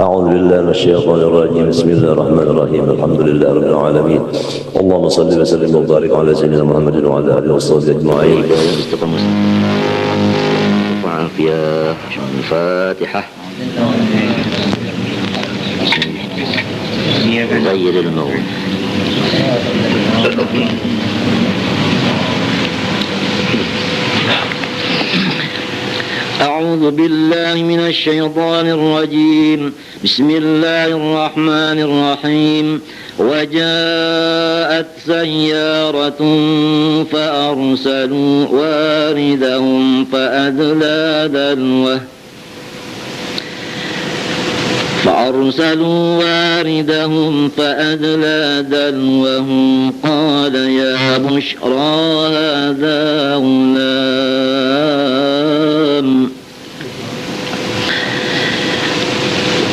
أعوذ بالله من الشيطان الرجيم. بسم الله الرحمن الرحيم. الحمد لله رب العالمين. اللهم صل وسلم وبارك على سيدنا محمد وعلى آله وصحبه أجمعين. وعافية. الفاتحة. غير الموت. أعوذ بالله من الشيطان الرجيم. بسم الله الرحمن الرحيم. وجاءت سيارة فأرسلوا واردهم فأدلى دلوه قال يا بشرى هذا غلام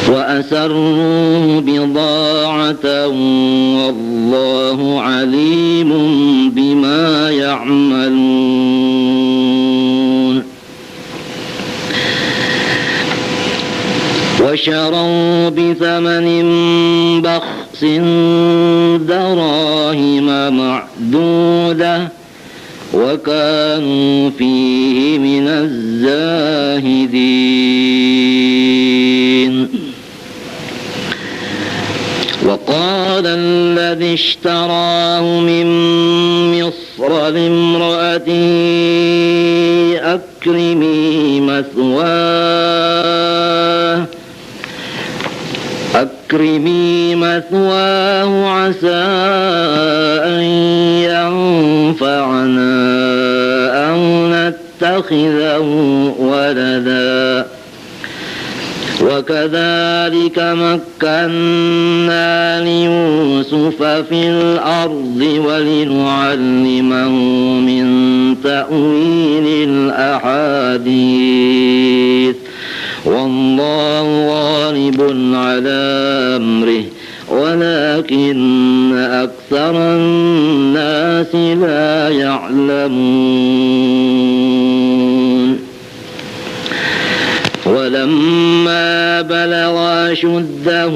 وأسروا بضاعة والله عليم بما يعملون. وشروا بثمن بخس دراهم معدودة وكانوا فيه من الزاهدين. وقال الذي اشتراه من مصر لامرأته أكرمي مثواه عسى أن ينفعنا أو نتخذه ولدا وكذلك مكنا ليوسف في الأرض ولنعلمه من تأويل الأحاديث والله غالب على أمره ولكن أكثر الناس لا يعلمون. ولما بلغ أشده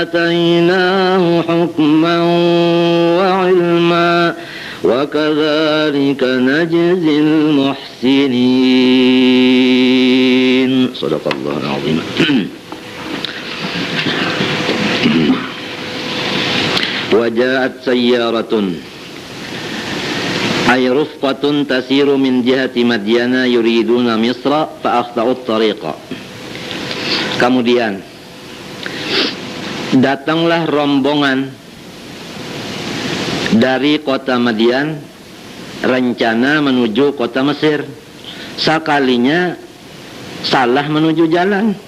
آتيناه حكما وعلما وكذلك نجزي المحسنين. صدق الله العظيم. وجاءت سيارة أي رفقة تسير من جهة مدين يريدون مصر فأخطأوا الطريق. Kemudian datanglah rombongan dari kota Madian rencana menuju kota Mesir. Sekalinya salah menuju jalan.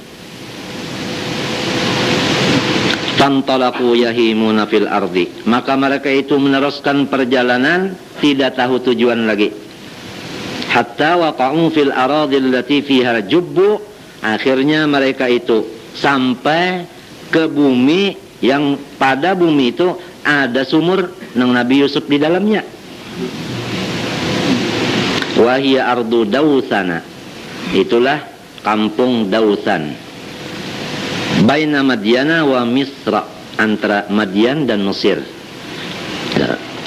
Fantalaqu yahimuna fil ardi. Maka mereka itu meneruskan perjalanan tidak tahu tujuan lagi. Hatta waqa'u fil aradil lati fiha jubbu. Akhirnya mereka itu sampai ke bumi yang pada bumi itu ada sumur nang Nabi Yusuf di dalamnya. Wahia ardu Dausana. Itulah kampung Dausan. Baina Madyana wa Misra, antara Madian dan Mesir.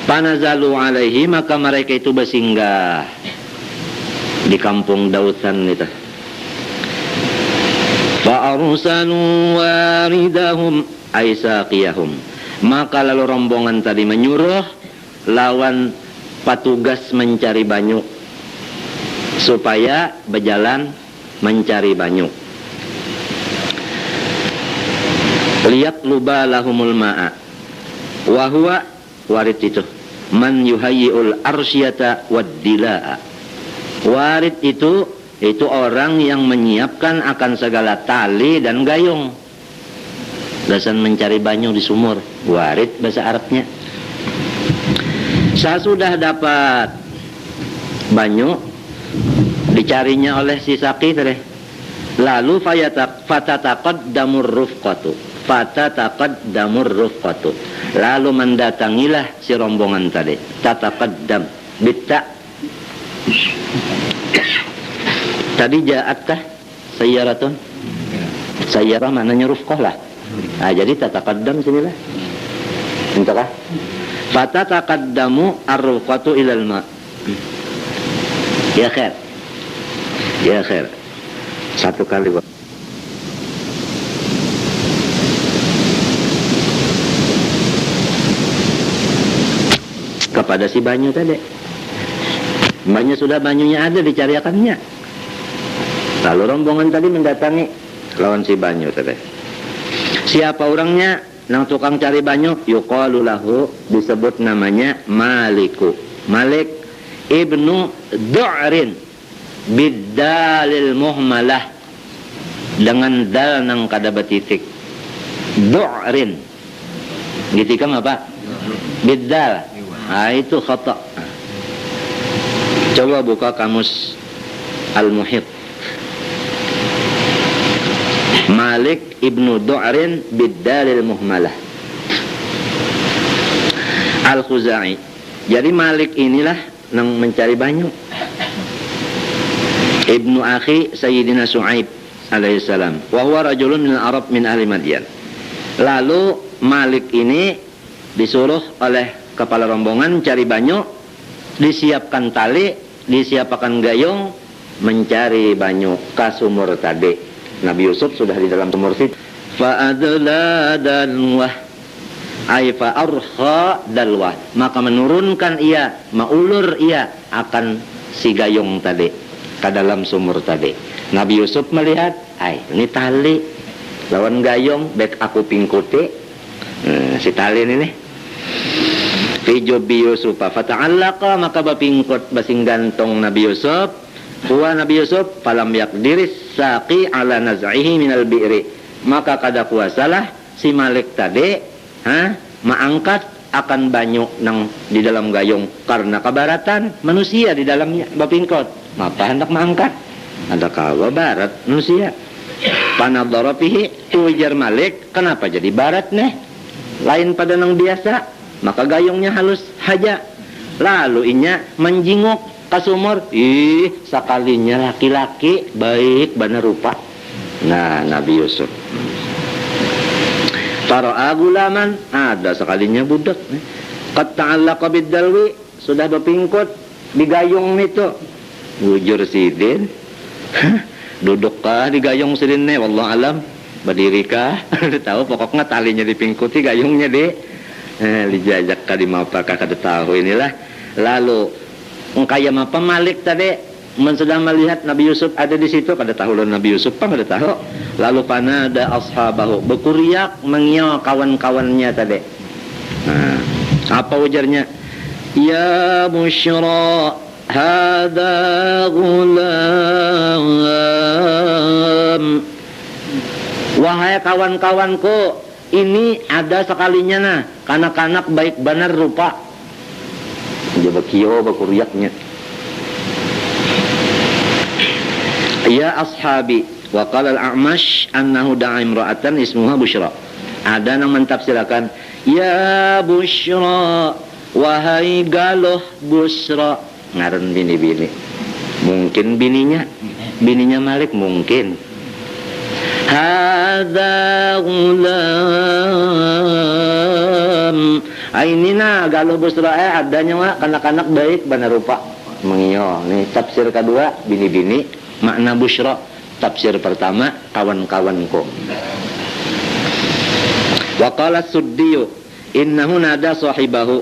Panazalu alaihi, maka mereka itu bersinggah di kampung Dausan itu. Fa'arsalu waridahum ay saqiyahum. Maka lalu rombongan tadi menyuruh lawan petugas mencari banyu supaya berjalan mencari banyu. Lihat lubalahumul ma'a. Wa huwa warid itu man yuhayyi'ul arsyata wad dilaa. Warid itu orang yang menyiapkan akan segala tali dan gayung. Dasan mencari banyu di sumur. Warid bahasa Arabnya. Sesudah dapat banyu dicarinya oleh si Saqi tadi. Lalu fatataqaddamur rufqatu. Lalu mendatangilah si rombongan tadi. Tataqaddam bitta. Tadi ja'atkah sayyaratun? Sayyarah maknanya rufqah lah. Nah, jadi tataqaddam sinilah. Entahkah? Fatataqaddamu ar-rufqatu ilal ma. Ya khair. Ya khair. Satu kali, Pak. Kepada si Banyu tadi. Banyu sudah, banyunya ada, dicariakannya. Lalu rombongan tadi mendatangi lawan si Banyu tadi. Siapa orangnya? Nang tukang cari banyu, yuqalu lahu, disebut namanya Maliku. Malik ibnu Du'rin biddalil muhmalah, dengan dal nang kada batitik. Du'rin gitikam apa? Biddal. Ah, itu khata. Coba buka kamus Al-Muhit. Malik ibnu Du'rin biddalil muhmalah Al-Khuzai. Jadi Malik inilah yang mencari banyu. Ibnu akhi Sayyidina Su'aib alaihissalam. Wa huwa rajulun min Arab min ahli Madyan. Lalu Malik ini disuruh oleh kepala rombongan cari banyu, disiapkan tali, disiapkan gayung, mencari banyu ke sumur tadi. Nabi Yusuf sudah di dalam sumur situ. Fa'adla dalwah, ay fa'arkha dalwah, maka menurunkan ia, maulur ia akan si gayung tadi ke dalam sumur tadi. Nabi Yusuf melihat, ay ini tali lawan gayung, baik aku pingkuti si tali ini nih. Fi jubi Yusuf fata'allaqa, maka bapingkut basing gantong Nabi Yusuf. Huwa Nabi Yusuf falam yakdiris saqi ala naz'ihi minal bi'ri, maka kada kuasalah si Malik tadi mengangkat akan banyu nang di dalam gayung karena kebaratan manusia di dalamnya bapingkot. Maka hendak mengangkat, ada kawa barat manusia. Panadhara fihi, ujar Malik, kenapa jadi barat nih? Lain pada nang biasa, maka gayungnya halus haja. Lalu inya menjinguk ke sumur, sekalinya laki-laki baik benar rupa. Nah, Nabi Yusuf Fara'a gulaman, ada sekalinya budak. Qad ta'allaqa biddalwi, sudah berpingkut di gayung itu. Bujur sidin. Duduk kah di gayung sidin nih, wallahu alam. Berdiri kah? Tahu pokoknya talinya dipingkuti, gayungnya dijajak kah di mapakah kada tahu inilah. Lalu engkaya apa Malik tadi sudah melihat Nabi Yusuf ada di situ, kada tahu lalu Nabi Yusuf pun kada tahu. Lalu panada ashabahu, berkuriak mengiau kawan-kawannya tadi. Nah, apa ujarnya? Ya Bushra, hada gulam. Wahai kawan-kawanku, ini ada sekalinya nah, kanak-kanak baik benar rupa. Dia berkiau berkuriaknya. Ya ashabi, wa qala al-A'mash annahu da'a imra'atan ismuha Bushra. Ada yang mentafsirkan, ya Bushra, wahai galuh Bushra. Ngaran bini-bini. Mungkin bininya Malik mungkin. Hadza gulam. Ini nah galuh Bushra adanya wah kanak-kanak baik benar rupa. Mengiyo. Nih tafsir kedua bini-bini makna Bushra. Tafsir pertama kawan-kawanku. Wa qala Suddiyu innahu nada sahibahu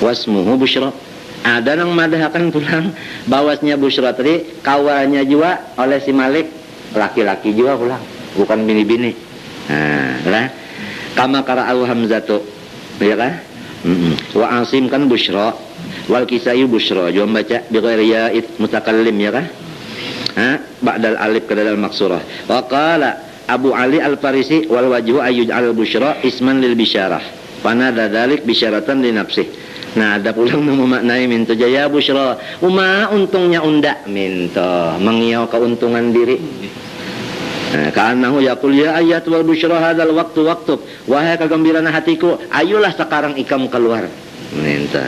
wasmuhu Bushra. Ada yang madahkan pulang bahwasanya Bushra tadi kawannya juga oleh si Malik, laki-laki juga pulang, bukan bini-bini. Nah, kama qara'u Hamzatu, ya kan? Wa Asim kan Bushra, wal Kisai Bushra, juga baca bi ghairi ya'id mutakallim, ya kan? Ba'dal alif kadal maksurah. Wa qala Abu Ali Al-Farisi wal wajhu ayyuj'al Bushra isman lil bisyarah. Panada dzalik bisyaratan li nafsih. Nah, ada pulang memaknai minta jaya Bushra. Untungnya undak minta mengiau keuntungan diri. Ka'annahu yaqul ya ayat wal Bushra hadzal waqtu. Wahai kegembiraan hatiku, ayolah sekarang ikam keluar. Minta.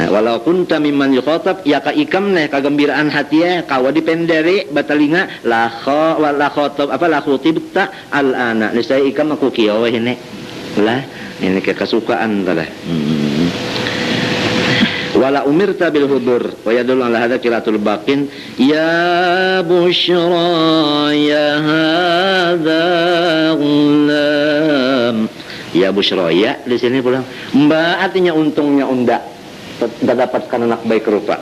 Walau kunta mimman yukhatab ya ka ikam neh kagembiraan hati ya kawa dipendere batalinga la khatab apa la khutibta al ana ni saya ikam aku kieu ini lah ini kesukaan tah wala umirta bil hudur wa yadullu ala hadza qiraatul baqin ya busyra ya hadza ghulam. Ya busyra ya di sini pulang. Mbak artinya untungnya unda mendapatkan anak baik rupa.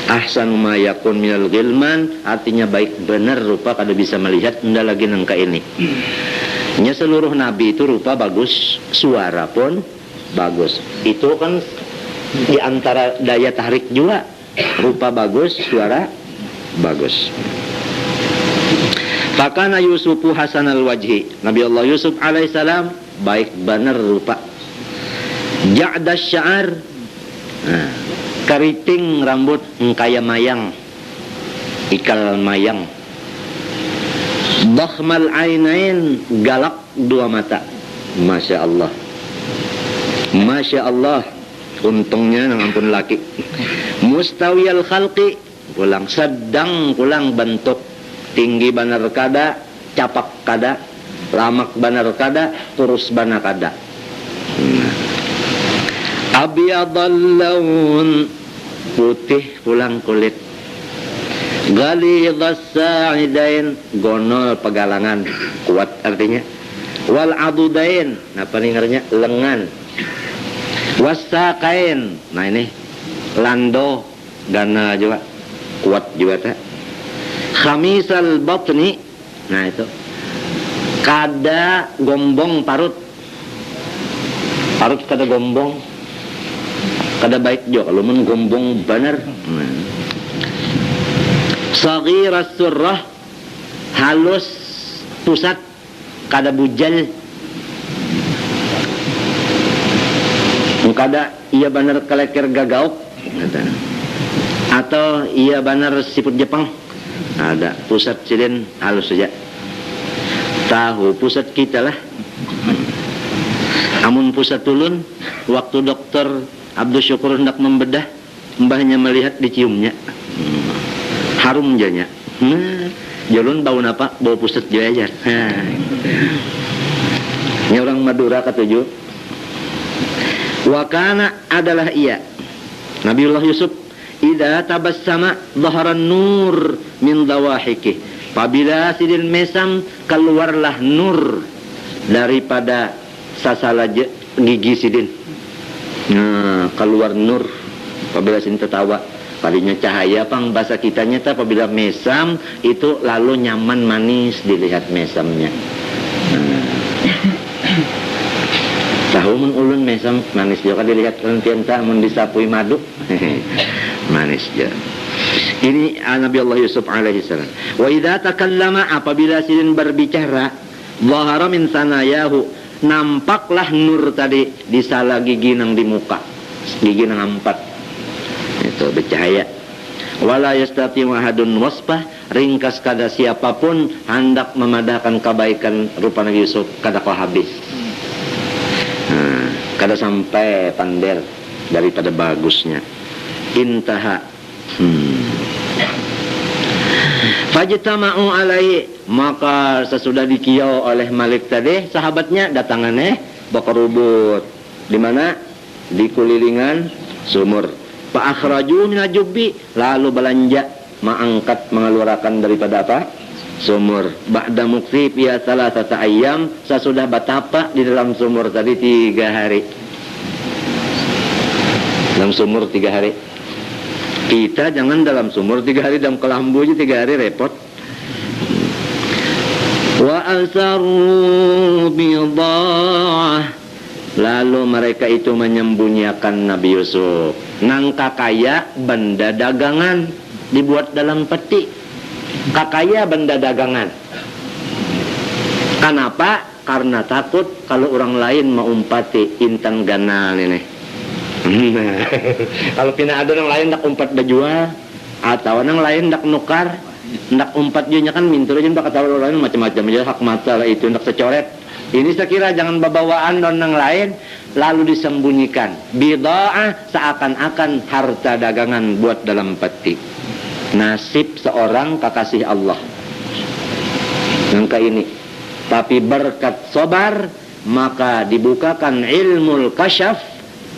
Ahsanu ma yakun minal ghilman artinya baik benar rupa kada bisa melihat unda lagi nangka ini. Nya seluruh nabi itu rupa bagus, suara pun bagus. Itu kan di antara daya tarik juga. Rupa bagus, suara bagus. Fakana Yusufu hasanal wajhi. Nabi Allah Yusuf alaihissalam baik benar rupa. Ja'da sya'ar. Keriting rambut kaya mayang. Ikal mayang. Dakhmal ainain galak dua mata. Masya Allah. Masya Allah. Untungnya nang ampun laki. Mustawiyal khalqi. Pulang sedang pulang bentuk. Tinggi banar kada, capak kada, lamak banar kada, turus banar kada. Abyadal laun putih pulang kulit. Ghalidhas sa'idain gonol pegalangan kuat artinya. Wal adudain nah paningarnya lengan. Wasaqain nah ini lando gana juga kuat juga tak. Khamisal batni nah itu kada gombong parut kada gombong kada baik juga kalau men gombong benar saghiras surrah halus pusat kada bujal kada iya benar kaleker gagauk atau iya benar siput Jepang ada pusat silin halus saja tahu pusat kita lah amun pusat tulun waktu dokter Abdul Syukur hendak membedah mbahnya melihat diciumnya harum janya jalun bau apa bau pusat jajar ini orang Madura ketujuh wakana adalah ia Nabiullah Yusuf Ida tabassama dhaharan nur min dawahiki. Apabila sidin mesam keluarlah nur daripada sasala gigi sidin. Nah, keluar nur apabila sidin tertawa. Padinya cahaya pang bahasa kitanya ta apabila mesam itu lalu nyaman manis dilihat mesamnya. Tahu mun ulun mesam manis juga dilihat rentian ta mun disapui madu. Manis je. Ini Nabi Allah Yusuf alaihi salam. Wa idza takallama apabila sidin berbicara, zahara min sanayahu nampaklah nur tadi di salah gigi nang di muka. Gigi nang 4. Itu bercahaya. Wala yastati wahadun wasbah ringkas kada siapapun hendak memadahkan kebaikan rupa Nabi Yusuf kada kau habis. Kada sampai pander daripada bagusnya. Intaha Fajtama'u alaihi maka sesudah dikiau oleh Malik tadi sahabatnya datangannya bakarubut di mana di kulilingan sumur fa akhraju min ajubbi lalu belanja mengangkat mengeluarkan daripada apa sumur ba'da muqti ya salasata ayyam sesudah batapa di dalam sumur tadi 3 hari dalam sumur 3 hari. Kita jangan dalam sumur 3 hari, dalam kelambu aja 3 hari repot. Wa asarru bida'ah lalu mereka itu menyembunyikan Nabi Yusuf. Nang kakaya benda dagangan dibuat dalam peti. Kakaya benda dagangan. Kenapa? Karena takut kalau orang lain maumpati intan ganal ini. Kalau pina ada yang lain nak umpat berjual atau yang lain nak nukar nak umpat dia kan minta aja tak tahu orang lain macam-macam aja hak mata lah itu nak secoret Ini sekira jangan bawaan dan yang lain lalu disembunyikan. Bida'ah seakan-akan harta dagangan buat dalam peti. Nasib seorang kekasih Allah. Angka ini. Tapi berkat sabar maka dibukakan ilmul kasyaf,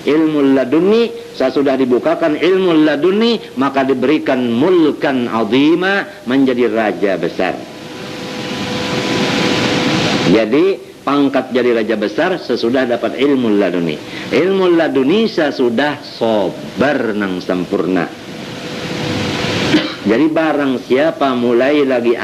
ilmu laduni. Sesudah dibukakan ilmu laduni maka diberikan mulkan azima, menjadi raja besar. Jadi pangkat jadi raja besar sesudah dapat ilmu laduni. Ilmu laduni sesudah sabar nang sempurna. Jadi barang siapa mulai lagi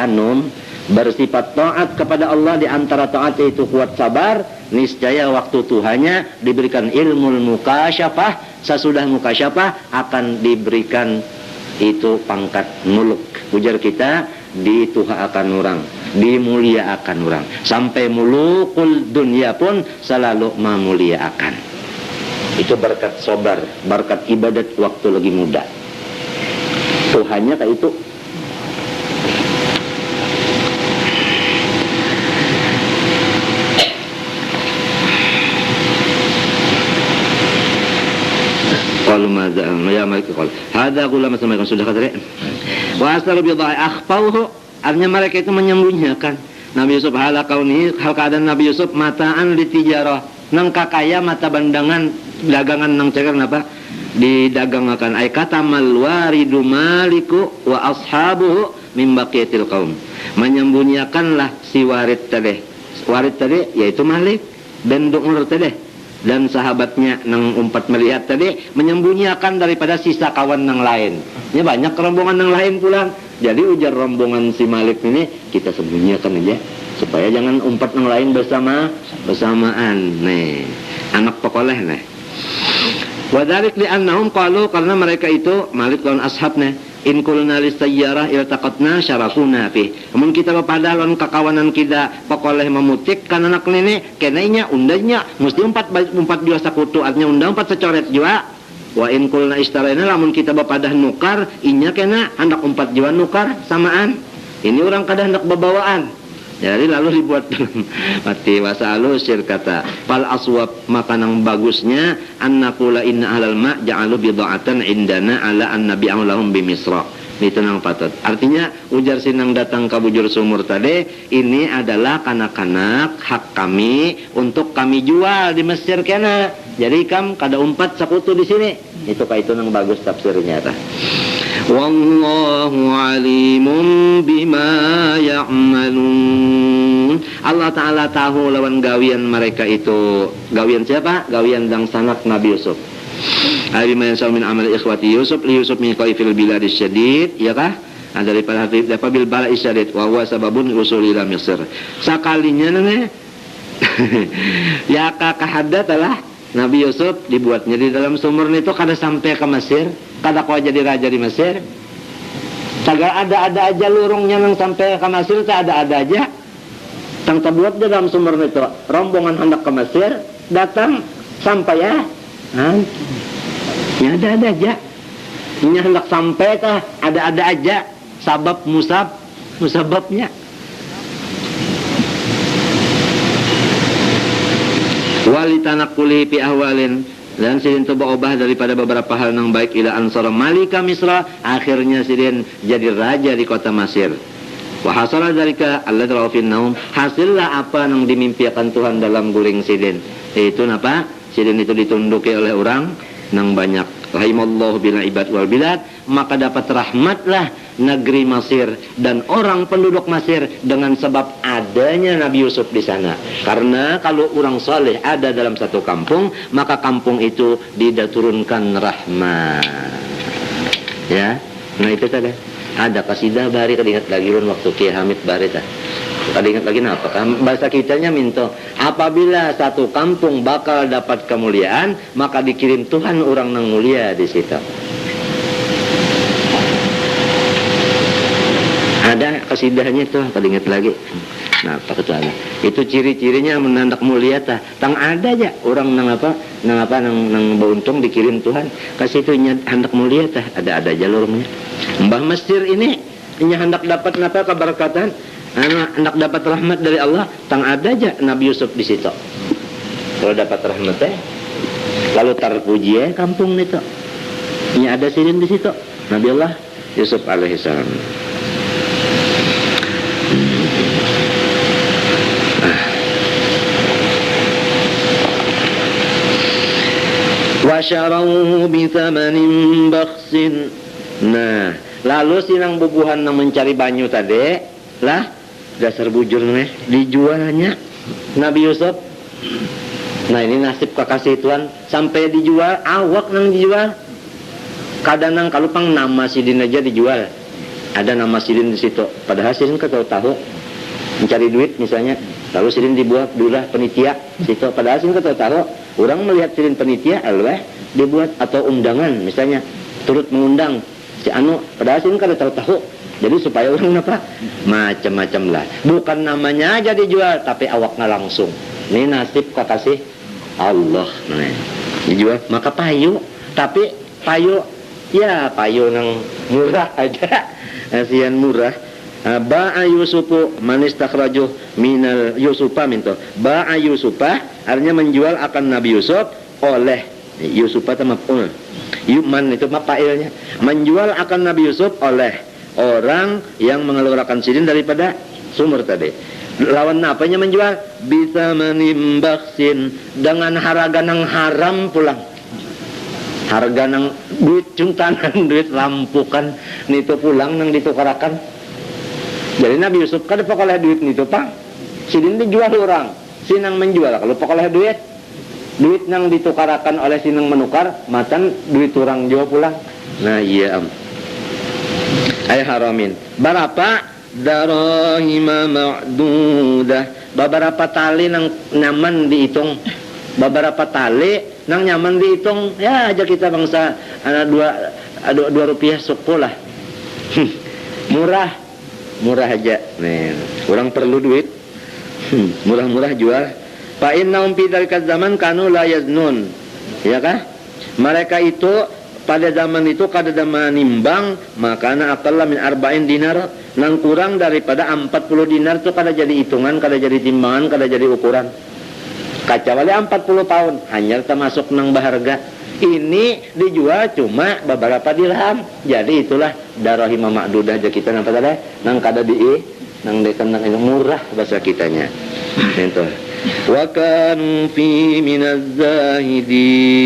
bersifat taat kepada Allah, di antara taat itu kuat sabar, niscaya waktu Tuhannya diberikan ilmu mukasyafah. Sesudah mukasyafah akan diberikan itu pangkat muluk. Ujar kita, dituhakan orang, dimuliakan orang. Sampai mulukul dunia pun selalu memuliakan. Itu berkat sabar, berkat ibadat waktu lagi muda. Tuhannya kayak itu. Qalu madza ya malik qal hadza qul ma sudah kata wa asalu bi dha'i akhfauhu, artinya mereka itu menyembunyikan Nabi Yusuf hal keadaan Nabi Yusuf mataan di tijarah nang kakaya mata bandangan dagangan nang ceker napa didagangakan ay kata mal waridu maliku wa ashabuhu min baqiyatil qaum, menyembunyikanlah si warid tadi yaitu Malik dan Du'ur tadi dan sahabatnya nang umpat melihat tadi, menyembunyikan daripada sisa kawan nang lain. Ya banyak rombongan nang lain pulang. Jadi ujar rombongan si Malik ini kita sembunyikan aja supaya jangan umpat nang lain bersamaan. Nih, anak pekoleh nih. Wadalik li'annahum qalu, karena mereka itu Malik lawan ashabnya, in kulna lisayyarah iltaqatna syarafuna fi. Namun kita kepada lawan kakawanan kita pekoleh memutik kan anak nenek kenainya undanya mesti empat jua sakutu, artinya undang empat secoret jua. Wa in kulna istarena, lamun kita bapadah nukar inya kena hendak empat jua nukar samaan. Ini orang kada hendak babawaan. Jadi lalu dibuat mati wasalu sir kata fal aswab, makanang bagusnya annaqula inna ahlal ma ja'alu bid'atan indana ala annabi lahum bi Misra. Itu nang patut. Artinya ujar sinang datang ke bujur sumur tadi, ini adalah kanak-kanak hak kami untuk kami jual di Mesir kena. Jadi kada umpat sakutu di sini. Itu kaitu nang bagus tafsirnya ta. Wallahu alimun bima ya'malun. Allah Ta'ala tahu lawan gawian mereka itu. Gawian siapa? Gawian dang sanak Nabi Yusuf. Abi ma yasau min amal ikhwati Yusuf li Yusuf min qaifil biladis syadid, ya kah? Daripada bil bala isyadid wa huwa sababun usul ila Mesir. Sakalinya nene ya kakahada telah Nabi Yusuf dibuatnya di dalam sumur itu kada sampai ke Mesir, kada kau jadi raja di Mesir. Kagak ada aja lurungnya nang sampai ke Mesir, tak ada aja. Tang terbuat di dalam sumur itu, rombongan hendak ke Mesir, datang sampai ya. Ya ada aja. Ini hendak sampai kah? Ada aja. Sabab musababnya. Walitanakuli fi ahwalin, dan sidin tuba obah daripada beberapa hal yang baik ila ansara malika Misra, akhirnya sidin jadi raja di kota Mesir. Wa hasala dzalika alladzi ra'a fi naum, hasillah apa yang dimimpikan Tuhan dalam guling sidin. Itu napa? Sidin itu ditunduki oleh orang nang banyak. Rahimallahu bil ibad wal bilad, maka dapat rahmatlah negeri Mesir dan orang penduduk Mesir dengan sebab adanya Nabi Yusuf di sana. Karena kalau orang soleh ada dalam satu kampung, maka kampung itu diturunkan rahmat. Ya, nah itu tadi. Ada kasidah bari kadingat lagi waktu Kiai Hamid bari tah. Kadingat lagi apa? Bahasa kitanya minta apabila satu kampung bakal dapat kemuliaan, maka dikirim Tuhan orang nang mulia di situ. Ada kasidahnya tuh, kadingat lagi. Nah, apa ketuanya? Itu ciri-cirinya menandak mulia tah. Tang ada aja orang nang beruntung dikirim Tuhan. Kasih itu hendak mulia tah, ada jalurnya. Mbah Mesir ini hendak dapat napa keberkatan. Hendak dapat rahmat dari Allah, tang ada aja Nabi Yusuf di situ. Kalau dapat rahmat lalu terpuji kampung itu. Ini ada sirin di situ. Nabi Allah Yusuf alaihissalam. Wasyarahu bithamanin bakhsin. Nah, lalu sinang bubuhan nang mencari banyu tadi lah dasar bujur dijualnya Nabi Yusuf. Nah, ini nasib kekasih Tuhan sampai dijual, awak nang dijual. Kadang nang kalau pang nama sidin aja dijual. Ada nama sidin di situ. Padahal sidin tahu mencari duit misalnya. Lalu sidin dibuat dulah penitia situ. Padahal sidin tahu orang melihat sidin penitia dibuat atau undangan misalnya turut mengundang si anu. Padahal sidin tahu. Jadi supaya orang apa? Macam-macam lah. Bukan namanya aja dijual, tapi awaknya langsung. Ini nasib kekasih Allah. Nah, dijual maka payu, tapi payu ya payu nang murah aja. Asian murah. Ba'a Yusufu manistakhrajuh minal Yusufa minto. Ba'a Yusufa artinya menjual akan Nabi Yusuf oleh Yusufa tamapul. Yuman itu mapailnya. Menjual akan Nabi Yusuf oleh orang yang mengeluarkan sidin daripada sumur tadi. Lawan apanya menjual? Bisa menimbaksin dengan harga nang haram pulang. Harga nang duit cungtanan, duit rampukan nitu pulang nang ditukarakan. Jadi Nabi Yusuf kada pokoleh duit nitu Pak. Sidin dijual orang, sinang menjual. Kalau pokoleh duit nang ditukarakan oleh sinang menukar, matan duit orang jual pulang. Nah iya ay haramin. Berapa? Darahima ma'dudah. Beberapa tali nang nyaman dihitung. Beberapa tali nang nyaman dihitung. Ya aja kita bangsa dua rupiah suku lah. Murah aja. Nih, orang perlu duit. Murah-murah jual. Fa innahum fi dzalika zaman kanu la yaznun. Ya kah? Mereka itu pada zaman itu kada menimbang, makana aqalla min arba'in dinar, nang kurang daripada 40 dinar itu kada jadi hitungan, kada jadi timbangan, kada jadi ukuran. Kacawali 40 pound hanya termasuk nang baharga. Ini dijual cuma beberapa dirham. Jadi itulah darahima ma'dudah aja kita nang pada nang kada nang dekan nang murah bahasa kitanya. Itu. Wa kanu fi minaz zahidin.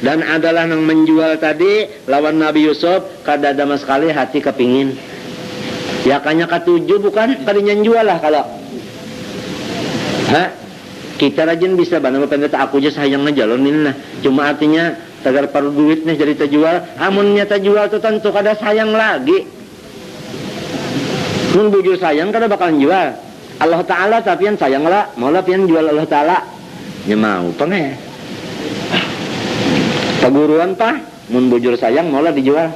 Dan adalah nang menjual tadi lawan Nabi Yusuf kada ada sama sekali hati kepingin. Ya kanya katuju bukan kadinya jual lah kalau. Kita rajin bisa banget pendeta aku aja sayang ngejalonin lah. Cuma artinya tagar paru duitnya jadi terjual. Amunnya terjual tuh tentu kada sayang lagi. Mun bujur sayang kada bakalan jual. Allah Ta'ala tapi yang sayang lah. Maulah pian jual Allah Ta'ala. Ya mau pengeh. Paguruan pak. Mun bujur sayang maulah dijual.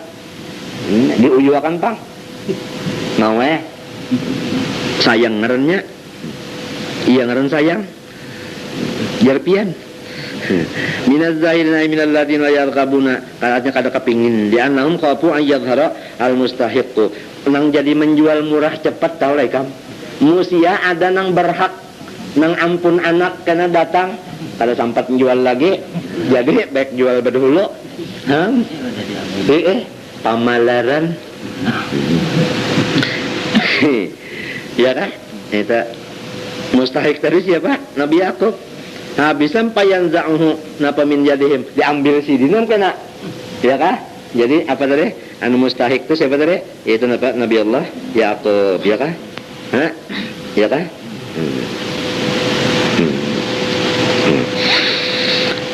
Diuyuakan pak. Mau sayang ngarannya. Iya ngaran sayang. Jarpian minaz zahirina minal ladina yarqabuna katanya kada kepingin di annahum qafu an yadhhara al mustahiqu nang jadi menjual murah cepat tahu lah kam musia ada nang berhak nang ampun anak kena datang kada sempat menjual lagi jadi baik jual berdahulu pamalaran ya kan itu mustahik tadi siapa Nabi Yakub. Habis sampai yang za'uhu napa min jadihim diambil sidinam kena. Ya kah? Jadi apa tadi? Anu mustahik itu siapa tadi? Itu Nabi Allah Yakub, ya kah? Ya kah?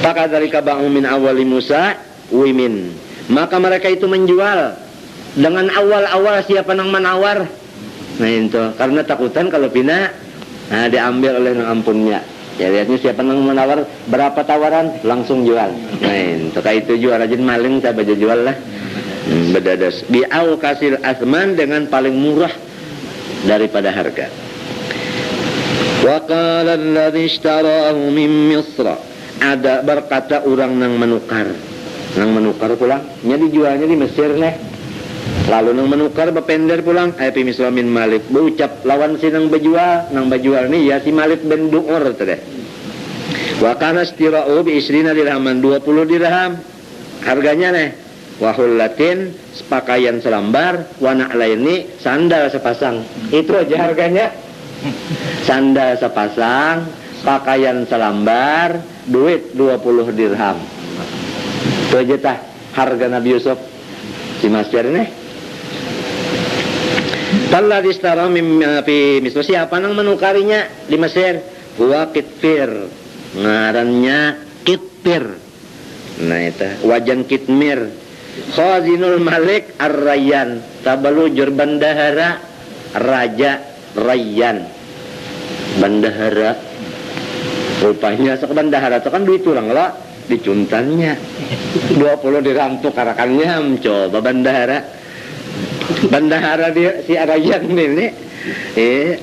Maka dari kaba'u min awali Musa wimin. Maka mereka itu menjual dengan awal-awal siapa nang menawar. Nah itu karena takutan kalau pina diambil oleh nang ampunnya. Ya lihatnya siapa yang menawar berapa tawaran langsung jual. Nah itu kayak itu jual rajin maling saya baca jual lah. Bedadas bi'au kasir asman dengan paling murah daripada harga. Wa qala alladhi ishtarahu min Misra. Ada berkata orang nang menukar pulang. Nya dijualnya di Mesir nih. Lalu nang menukar bepender pulang api mislamin Malik berucap lawan si nang bajual nih ya si Malik ben Du'ur teh. Wa kana istira'u bi isrina dirhaman 20 dirham harganya nih. Wa hullatin pakaian selambar wa na'laini sandal sepasang. Itu aja harganya. Sandal sepasang, pakaian selambar, duit 20 dirham. Itu aja tah harga Nabi Yusuf si Masyar nih. Talla distara fi mislu siapa nang menukarinya di Mesir? Huwa Kitfir. Ngarannya Kitfir. Nah itu wajan Kitmir. Khazinul Malik Ar-Rayyan. Tabalujur bendahara Raja Rayyan. Bendahara. Rupanya sok bendahara itu kan duit orang lah dicuntannya. 20 dirham tukarakannya coba bendahara. Bendahara dia si Arayyan ini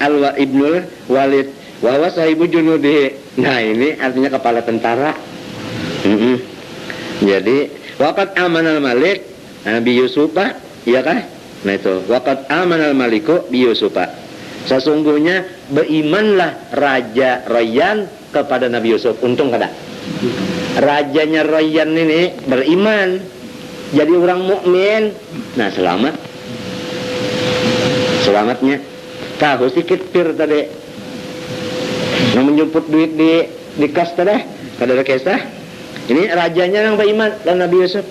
Alwa Ibnul Walid wa sahibu junudi. Nah ini artinya kepala tentara. Jadi waqad amanal Malik bi Yusufa ya kah? Nah itu waqad amanal Maliku bi Yusufa. Sesungguhnya berimanlah Raja Rayyan kepada Nabi Yusuf. Untung kada rajanya Rayyan ini beriman jadi orang mukmin. Nah selamatnya tahu sikit pir tadi yang menjemput duit di kas tadi kada ada kisah ini rajanya yang beriman dan Nabi Yusuf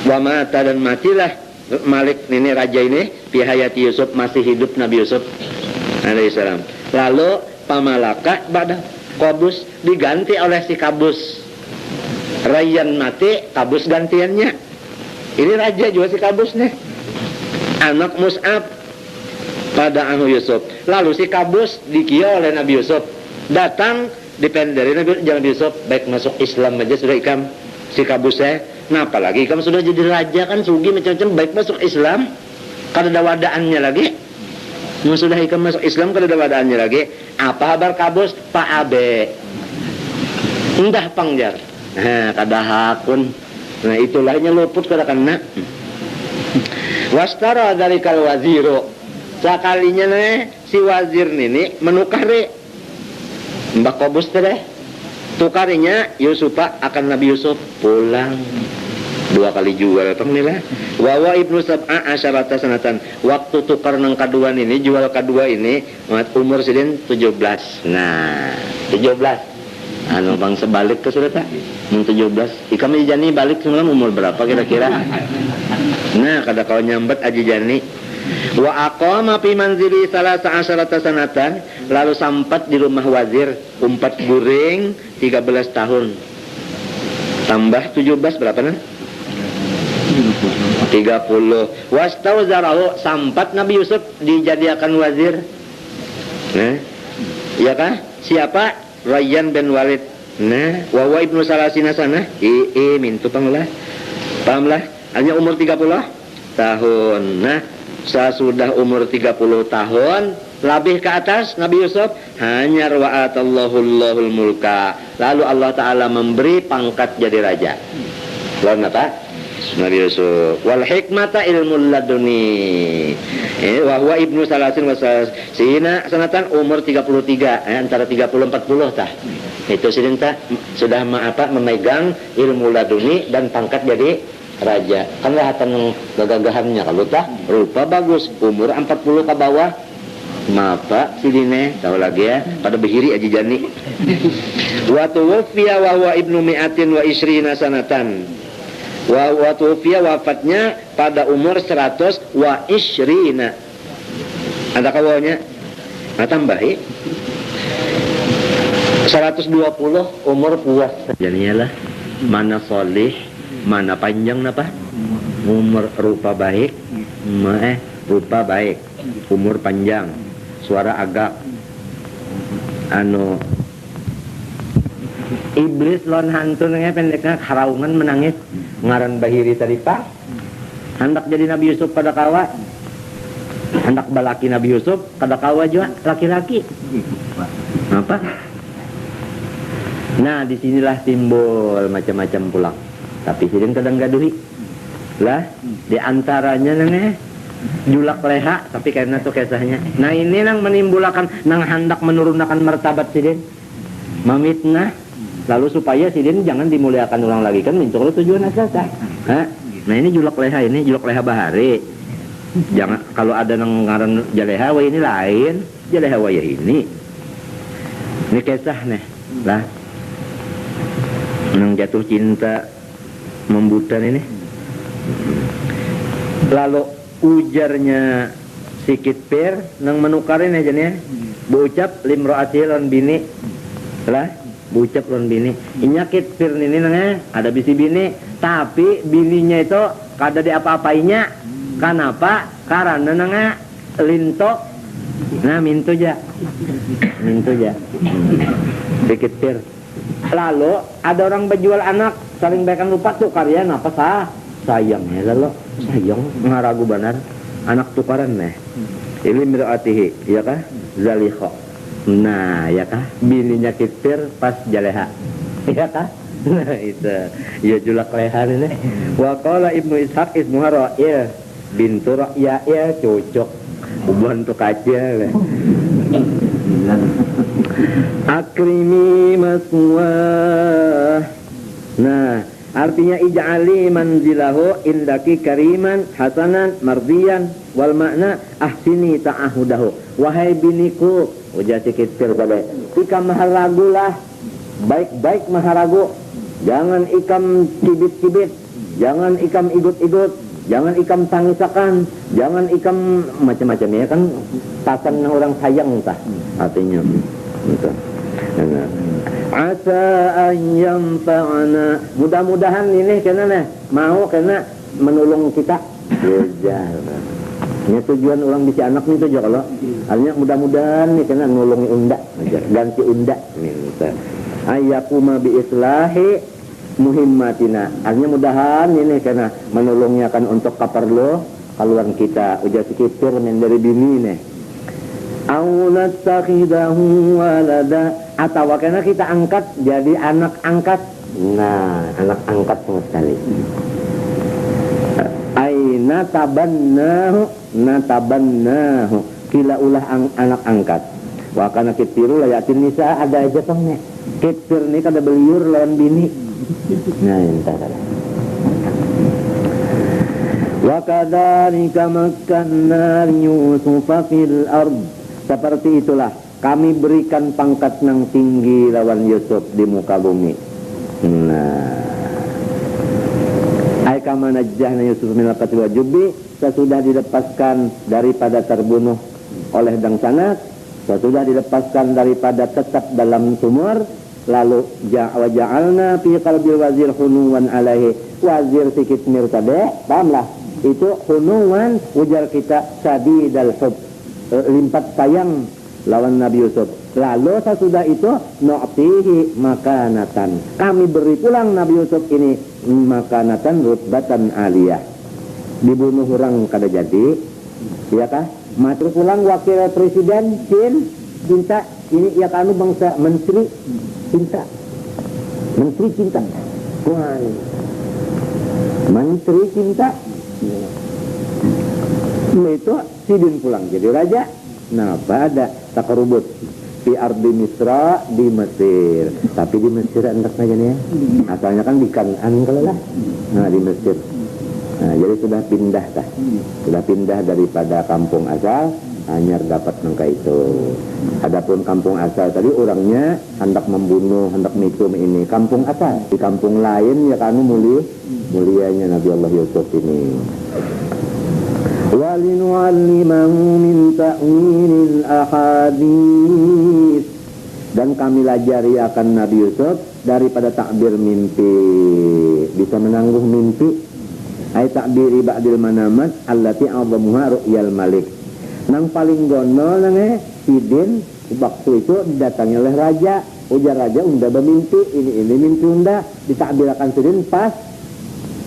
wa mata dan matilah Malik ini raja ini fi hayati Yusuf masih hidup Nabi Yusuf alaihissalam. Lalu pamalaka ba'da Qabus diganti oleh si Qabus. Rayyan mati, Qabus gantiannya. Ini raja juga si Qabus nih anak Mus'ab pada Anu Yusuf. Lalu si Qabus dikia oleh Nabi Yusuf. Datang dipendari Nabi Yusuf baik masuk Islam aja sudah ikam si Qabus nah apalagi ikam sudah jadi raja kan sugi macam-macam baik masuk Islam kada ada wadaannya lagi. Sudah ikam masuk Islam kada ada wadaannya lagi. Apa kabar Qabus? Pak Abe. Entah pangjar. Nah kada hakun. Nah itulahnya luput kada kena. Wastara dalikal waziru. Sekalinya si wazir ini menukari Mbak Qabus teh tukarinya Yusufa akan Nabi Yusuf pulang 2 kali jual pangnilah wawa ibnu sab'a asyarata sanatan waktu tukar nang kedua ini jual kedua ini umur sidin 17. Nah 17 anu bang sebalik ke sudah tak 17 ikam jani balik semalam umur berapa kira-kira. Nah kada kau nyambet aji jani wa aqama fi manzili salasa asyarata sanatan lalu sampat di rumah wazir 4 buring 13 tahun tambah 17 berapa nah 30 wastauzarahu sampat Nabi Yusuf dijadikan wazir. Nah iya kah siapa Rayyan bin Walid. Nah wa ibnu salasina sana mintu panglah pahamlah hanya umur 30 tahun. Nah sesudah umur 30 tahun lebih ke atas Nabi Yusuf hanya wa'atallahul mulka lalu Allah Ta'ala memberi pangkat jadi raja. Lalu apa? Nabi Yusuf wal hikmata ilmul laduni wa huwa ibnu salasin wasina sanatan umur 33 antara 30-40 tah itu sidinta sudah memegang ilmu laduni dan pangkat jadi raja. Kan lihatan gagagahannya kalau tah rupa bagus umur 40 ke bawah mapa sidine tahu lagi ya pada behiri aja jani wa tuwfiya wa huwa ibnu mi'atin wa isrina sanatan wa tuwfiya wafatnya pada umur 100 wa isrina ada kawanya tambahi 120 umur puas jadinya lah mana solih mana panjang apa umur rupa baik rupa baik umur panjang suara agak anu iblis lon hantu nengnya pendeknya haraungan menangis ngaran bahiri tadi pak hendak jadi Nabi Yusuf pada kawa hendak balaki Nabi Yusuf pada kawa juga laki-laki apa nah disinilah timbul macam-macam pulang tapi sidin kadang gaduhi lah diantaranya nengnya julak leha tapi karena tuh kisahnya. Nah ini nang menimbulkan nang hendak menurunkan martabat sidin mamitnah lalu supaya sidin jangan dimuliakan ulang lagi kan mencuri tujuan asal. Nah ini julak leha bahari. Jangan kalau ada nang ngaran jaleha wa ini lain, jaleha wa ya ini. Ini kisah nih lah. Nang jatuh cinta membutan ini. Lalu ujarnya sikit per nang menukarin aja nih. Buucap limroati lan bini. Lah, buucap lan bini. Inyakit per ini nangnya ada bisi bini, tapi bininya itu kada di apa-apainya. Kenapa? Karena nangnya lintok. Nah, mintu ja. Sikit per. Lalu ada orang berjual anak saling baikan lupa tuh karya apa sah sayangnya lalu sayang ngaragu benar anak tukaran nih ini miratihi ya kah zalikho nah ya kah bininya kitir pas jaleha ya kah nah itu ya julak lehan ini waqala ibnu ishaq ismuha ra'ya bintu ra'ya ya cocok uban tuh kaca akrimi maswah. Nah, artinya ij'ali manzilahu indaki kariman hasanan mardiyan wal makna ahsini ta'ahudahu. Wahai biniku, ujar sikit pada ikam maharagu lah. Baik-baik maharagu. Jangan ikam cibit-cibit, jangan ikam igut-igut, jangan ikam tangisakan, jangan ikam macam-macam ya kan pasan orang sayang entah artinya gitu. Nah, asa ayam yanfa'ana mudah-mudahan ini kena mau kena menolong kita ya ini tujuan orang bisa anak nih tujuan kalau artinya mudah-mudahan nih kena nolongi unda ganti unda minta ayakuma bi islahi muhimmatina artinya mudahan ini kena menolongnya kan untuk kaparlo kaluan kita ujar sikipir dari bini nih au natakhidahu walada atau karena kita angkat jadi anak angkat. Nah, anak angkat sama sekali. Aina tabannahu kila ulah anak angkat. Wa kana kitiru layatin nisa ada aja tongnya. Kitir ni kada beliur lawan bini. Nah, entar. Wa kadzalika makkanna Yusufa fil ard. Seperti itulah kami berikan pangkat nang tinggi lawan Yusuf di muka bumi. Nah, ai kama najjahna Yusuf min al-qatl wa jubbi, sesudah dilepaskan daripada terbunuh oleh dangsanat, sesudah dilepaskan daripada tetap dalam sumur, lalu ja'alna fi qalbil wazir hunuwan alaihi, wazir sikit mirtade, pahamlah itu hunuwan ujar kita sadidal hub, limpat sayang lawan Nabi Yusuf. Lalu sesudah itu nu'tihi makanatan, kami beri pulang Nabi Yusuf ini makanatan rutbatan aliyah. Dibunuh orang kada jadi, ya kah? Matur pulang wakil presiden cinta ini ya kanu bangsa menteri cinta. Wah, menteri cinta. Itu sidin pulang jadi raja. Nah, pada takarubut di ardi Misra di Mesir. Tapi di Mesir entak saja nih ya. Asalnya kan di Kan'an kalau lah. Nah, di Mesir. Nah, jadi sudah pindah dah. Sudah pindah daripada kampung asal, hanya dapat nangka itu. Adapun kampung asal tadi orangnya hendak membunuh, hendak mikum ini kampung asal. Di kampung lain ya kanu mulianya Nabi Allah Yusuf ini. Walinu'allimahu min ta'wilil ahadits, dan kami lajari akan Nabi Yusuf daripada takbir mimpi, bisa menangguh mimpi. Ay takbiri ba'dil manamat allati a'zamuha ru'yal malik. Nang paling gono nang sidin waktu itu didatangi oleh raja, ujar raja unda bermimpi ini mimpi unda, ditakbirakan sidin pas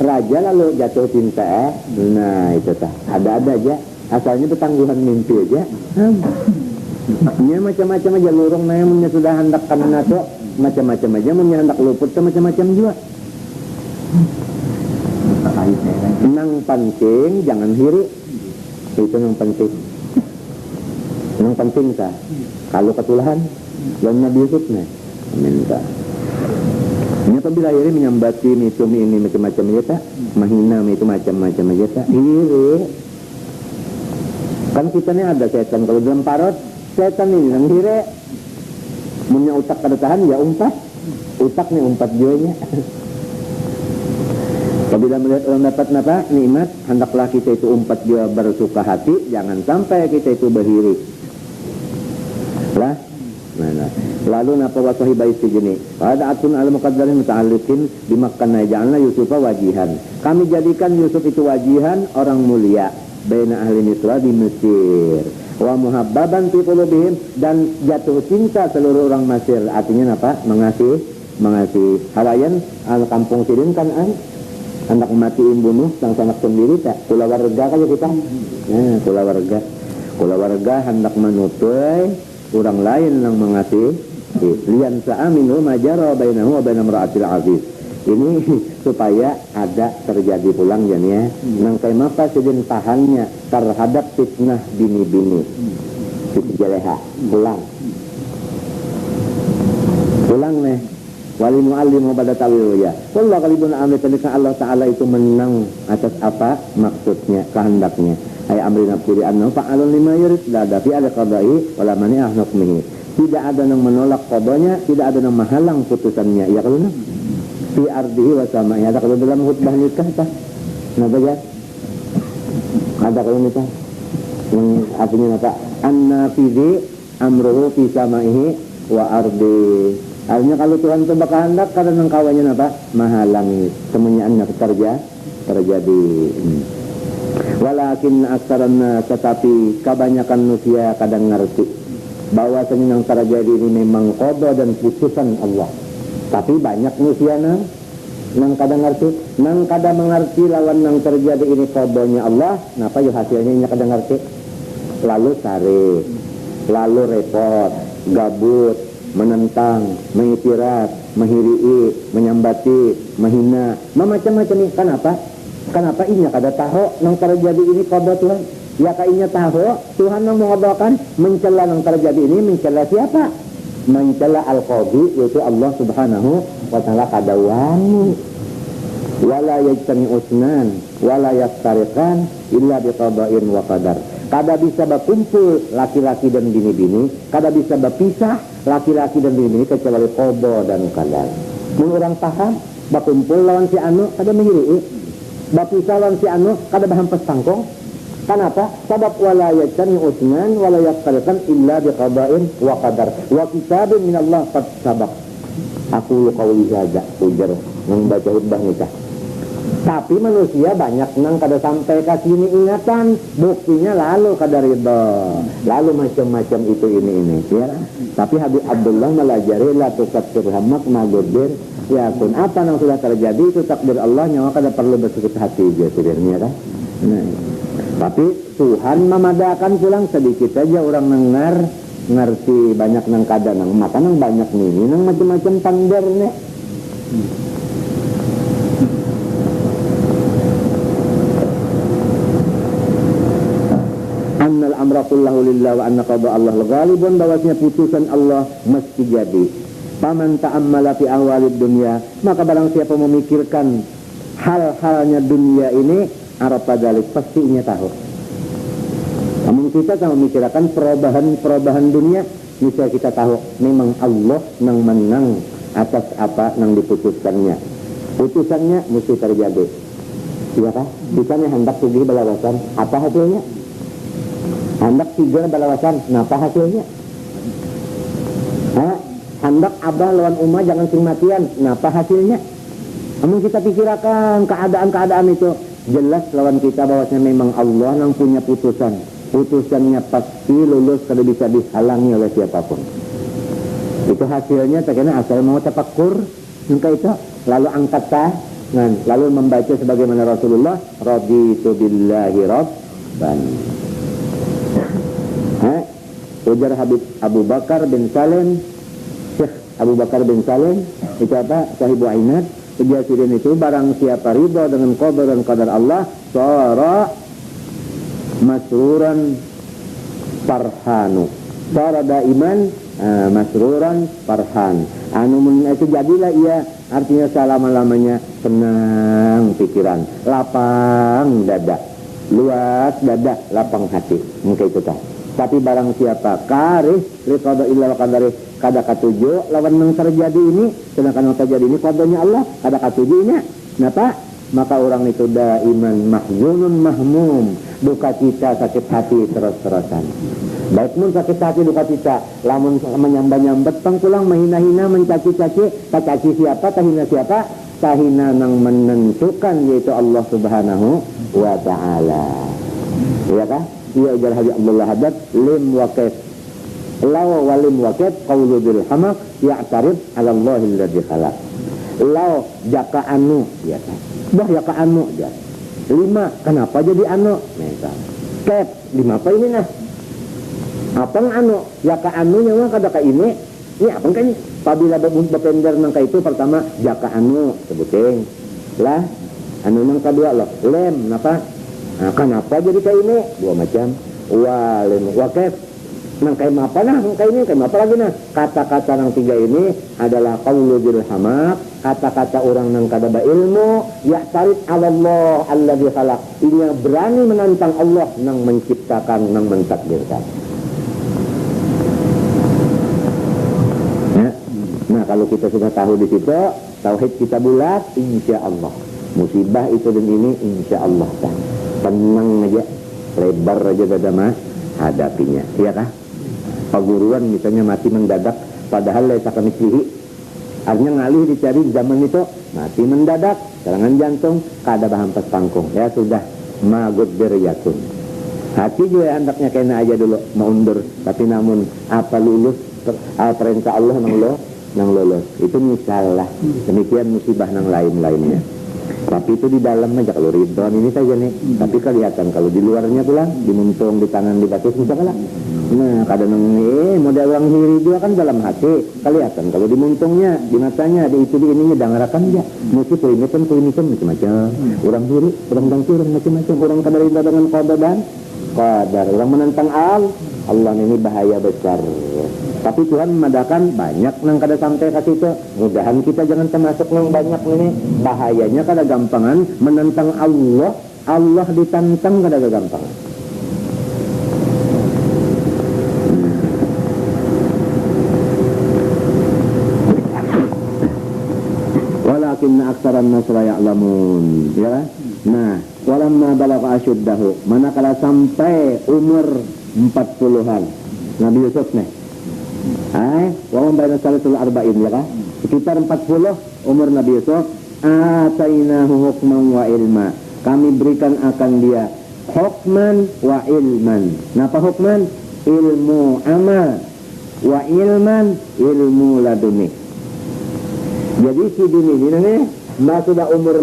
raja lalu jatuh cinta. Nah itu tah ada aja asalnya ketangguhan mimpi aja. Ini macam-macam aja lurung namanya sudah hendak karena tuh macam-macam aja punya hendak luput macam-macam juga. Nang pancing jangan hiri Itu yang penting. Yang penting kah? Kalau ketulahan, dan Nabi Yusuf nih, minta. Ini apabila ini menyambati itu ini macam-macam aja tak, menghina itu macam-macam aja tak. Iri. Kan kita ni ada setan kalau dalam parot, setan ini yang iri. Punya utak kada tahan ya umpat, utak ni umpat juanya. Apabila melihat orang dapat apa nikmat, hendaklah kita itu umpat jua bersuka hati, jangan sampai kita itu berhiri. Lah, nah. Lalu napa wasahibai sijini? Ada atun al muqaddarin muta'alliqin bimakkanna ja'alna Yusufa wajihan. Kami jadikan Yusuf itu wajihan, orang mulia baina ahli Misra di Mesir. Wa muhabbaban fi qulubihim, dan jatuh cinta seluruh orang Mesir. Artinya apa? Mengasihi. Hawayan al kampung Sirin Kan'an. Anak matiin bunuh sang sanak sendiri tak kula warga kaya kita. Kula warga hendak menutup orang lain yang mengasihi. Lian sa'aminu majara bainahu wa baina imra'atil aziz. Ini supaya ada terjadi pulang ya. Nang kay mapa sidin tahannya terhadap fitnah bini-bini. Jaleha pulang nih. Wali mu'allimu pada tawil ya. Wallah kalibun amri tandika Allah Ta'ala itu menang atas apa maksudnya, kehendaknya. Ay amri nafsiri annahu fa'alun lima yurid. La dafi ada qadai wala mani'ah hukmihi. Tidak ada yang menolak qadanya, tidak ada yang menghalang putusannya. Ya kalau nak fi ardihi wa sama'i. Ada kalau dalam khutbah nikah tak? Kenapa ya? Ada kalau nikah yang artinya apa? An-nafidhi amruhu fi sama'ihi wa ardi. Artinya kalau Tuhan itu bakal hendak, kadang kawannya apa? Menghalangi kemenyaannya terjadi. Walakin aksaranna, tetapi kebanyakan manusia kadang ngerti bahwasanya yang terjadi ini memang qada dan putusan Allah. Tapi banyak manusia nang kadang ngerti, nang kadang mengerti lawan yang terjadi ini qadanya Allah. Napa ya hasilnya ini kadang ngerti? Lalu tarik, lalu repot, gabut, menentang, mengitirat, menghiri, menyambati, menghina, macam-macam ini. Kenapa ini kada tahu nang terjadi ini qada Tuhan? Ya kainya tahu Tuhan yang mengadakan mencela nang terjadi ini, mencela siapa? Mencela al-qadi, yaitu Allah Subhanahu wa taala kadawani. Wala yajtami usnan wala yastariqan illa biqada'in wa qadar. Kada bisa berkumpul laki-laki dan bini-bini, kada bisa berpisah laki-laki dan bini-bini kecuali qada dan qadar. Mun orang paham, berkumpul lawan si anu kada menghiri, berpisah lawan si anu kada bahampes tangkong. Kenapa? Sebab wala yajtami usnan wala yastariqan illa biqada'in wa qadar. Wa kitabun minallah qad sabaq. Aku qauli hadza ujar membaca khutbah nikah. Tapi manusia banyak nang kada sampai ke sini ingatan, buktinya lalu kada ridha, lalu macam-macam itu ini ya. Tapi Habib Abdullah melajari la tukatsir hamak magudir ya pun apa yang sudah terjadi itu takdir Allah, nyawa kada perlu bersukit hati aja sebenarnya kan. Nah, tapi Tuhan memadakan pulang sedikit saja orang dengar ngerti banyak nang kada nang maka nang banyak nih nang macam-macam tanggar nih. Annal amra kullahu lillah wa anna qada Allah ghalibun, bahwasanya putusan Allah mesti jadi. Paman ta'ammala fi ahwalid dunya, maka barang siapa memikirkan hal-halnya dunia ini, arafa dzalik, pastinya tahu. Namun kita kalau memikirkan perubahan dunia, misalnya kita tahu memang Allah yang menang atas apa yang diputuskannya. Putusannya mesti terjadi. Iya kah? Kita hendak pergi balawasan, apa hasilnya? Hendak tiga balawasan, apa hasilnya? Hendak abah lawan umah jangan sing matian, apa hasilnya? Namun kita pikirkan keadaan-keadaan itu, jelas lawan kita bahwasanya memang Allah yang punya putusan. Putusannya pasti lulus, kada bisa dihalangi oleh siapapun. Itu hasilnya terkena asal mau tafakkur, maka itu lalu angkat tangan, lalu membaca sebagaimana Rasulullah, raditu billahi rabban. Ujar Habib Abu Bakar bin Salim, Syekh Abu Bakar bin Salim, itu apa? Sahibu Ainat. Kejadian itu barang siapa ridha dengan qadar dan qadar Allah, sara masruran farhanu. Sara daiman masruran farhan. Itu jadilah ia, artinya selama-lamanya senang pikiran, lapang dada, luas dada, lapang hati. Mungkin itu tak. Tapi barang siapa karih liqada illa qadari kada katuju lawan yang terjadi ini, sedangkan yang terjadi ini qadanya Allah, kada katuju ini. Kenapa? Maka orang itu daiman mahzunun mahmum, duka cita, sakit hati terus-terusan. Baik mun sakit hati duka cita, lamun menyambat-nyambat pangkulang menghina-hina, mencaci-caci, caci siapa, tahina siapa? Tahina nang menentukan yaitu Allah Subhanahu wa taala. Iya kah? Iya ujar Haji Abdullah Haddad lim waqif law walim waqif qawlu bil hamaq ya'tarib 'ala Allahil ladzi khalaq. Law jaka anu biasa. Bah jaka anu dia. 5 kenapa jadi anu? Misal. Kep 5 apa ini nah? Apa anu? Jaka anu nya kada ka ini. Ini apa kan? Apabila bepender nang ka itu pertama jaka anu sebuting. Lah anu nang kedua loh. Lem napa? Nah, kenapa jadi kayak ini? 2 macam. Walim wakif. Nang kayak apa nah? Kayak ini kayak apa lagi nah? Kata-kata nang 3 ini adalah qaulu bil hamaq, kata-kata orang nang kada ilmu, ya tarid 'ala Allah alladzi khalaq. Ini berani menantang Allah nang menciptakan, nang mentakdirkan. Ya. Nah, kalau kita sudah tahu di situ, tauhid kita bulat, insya Allah. Musibah itu dan ini insya Allah kan. Tenang aja, lebar aja dada mah hadapinya, iya kah? Paguruan misalnya mati mendadak, padahal laisa kamitslihi, artinya ngalih dicari zaman itu mati mendadak, serangan jantung, kada bahampas pangkung, ya sudah magut beryatun. Hati juga hendaknya kena aja dulu maundur, tapi namun apa lulus perintah Allah nang lolos, itu misalnya demikian musibah nang lain-lainnya. Tapi itu di dalam aja, kalau ridwan ini saja nih. Tapi kelihatan kalau di luarnya pulang, dimuntung, di tangan, di batis, misalnya. Nah, kadang model orang ridwa kan dalam hati, kelihatan. Kalau dimuntungnya, di matanya, di itu, di ininya, dangarakan aja. Mesti kelimitan macam-macam. Orang diri, orang dangki, orang macam-macam. Orang kadar ridwa dengan qadar dan qadar. Orang menentang Allah ini bahaya besar. Tapi Tuhan memadakan banyak nang kada sampai ke situ. Mudahan kita jangan termasuk nang banyak ini. Bahayanya kada gampangan menentang Allah, Allah ditantang kada gampangan. Walakinna aktsaran nas la ya'lamun, ya. Nah, walamma balagha asyuddahu, manakala sampai umur 40-an Nabi Yusuf nih. Wa baina salatul arba'in, ya kan? Sekitar 40 umur Nabi Yusuf, atainahu hukman wa ilma. Kami berikan akan dia hukman wa ilman. Napa hukman? Ilmu amal, wa ilman ilmu laduni. Jadi si dini ini sudah umur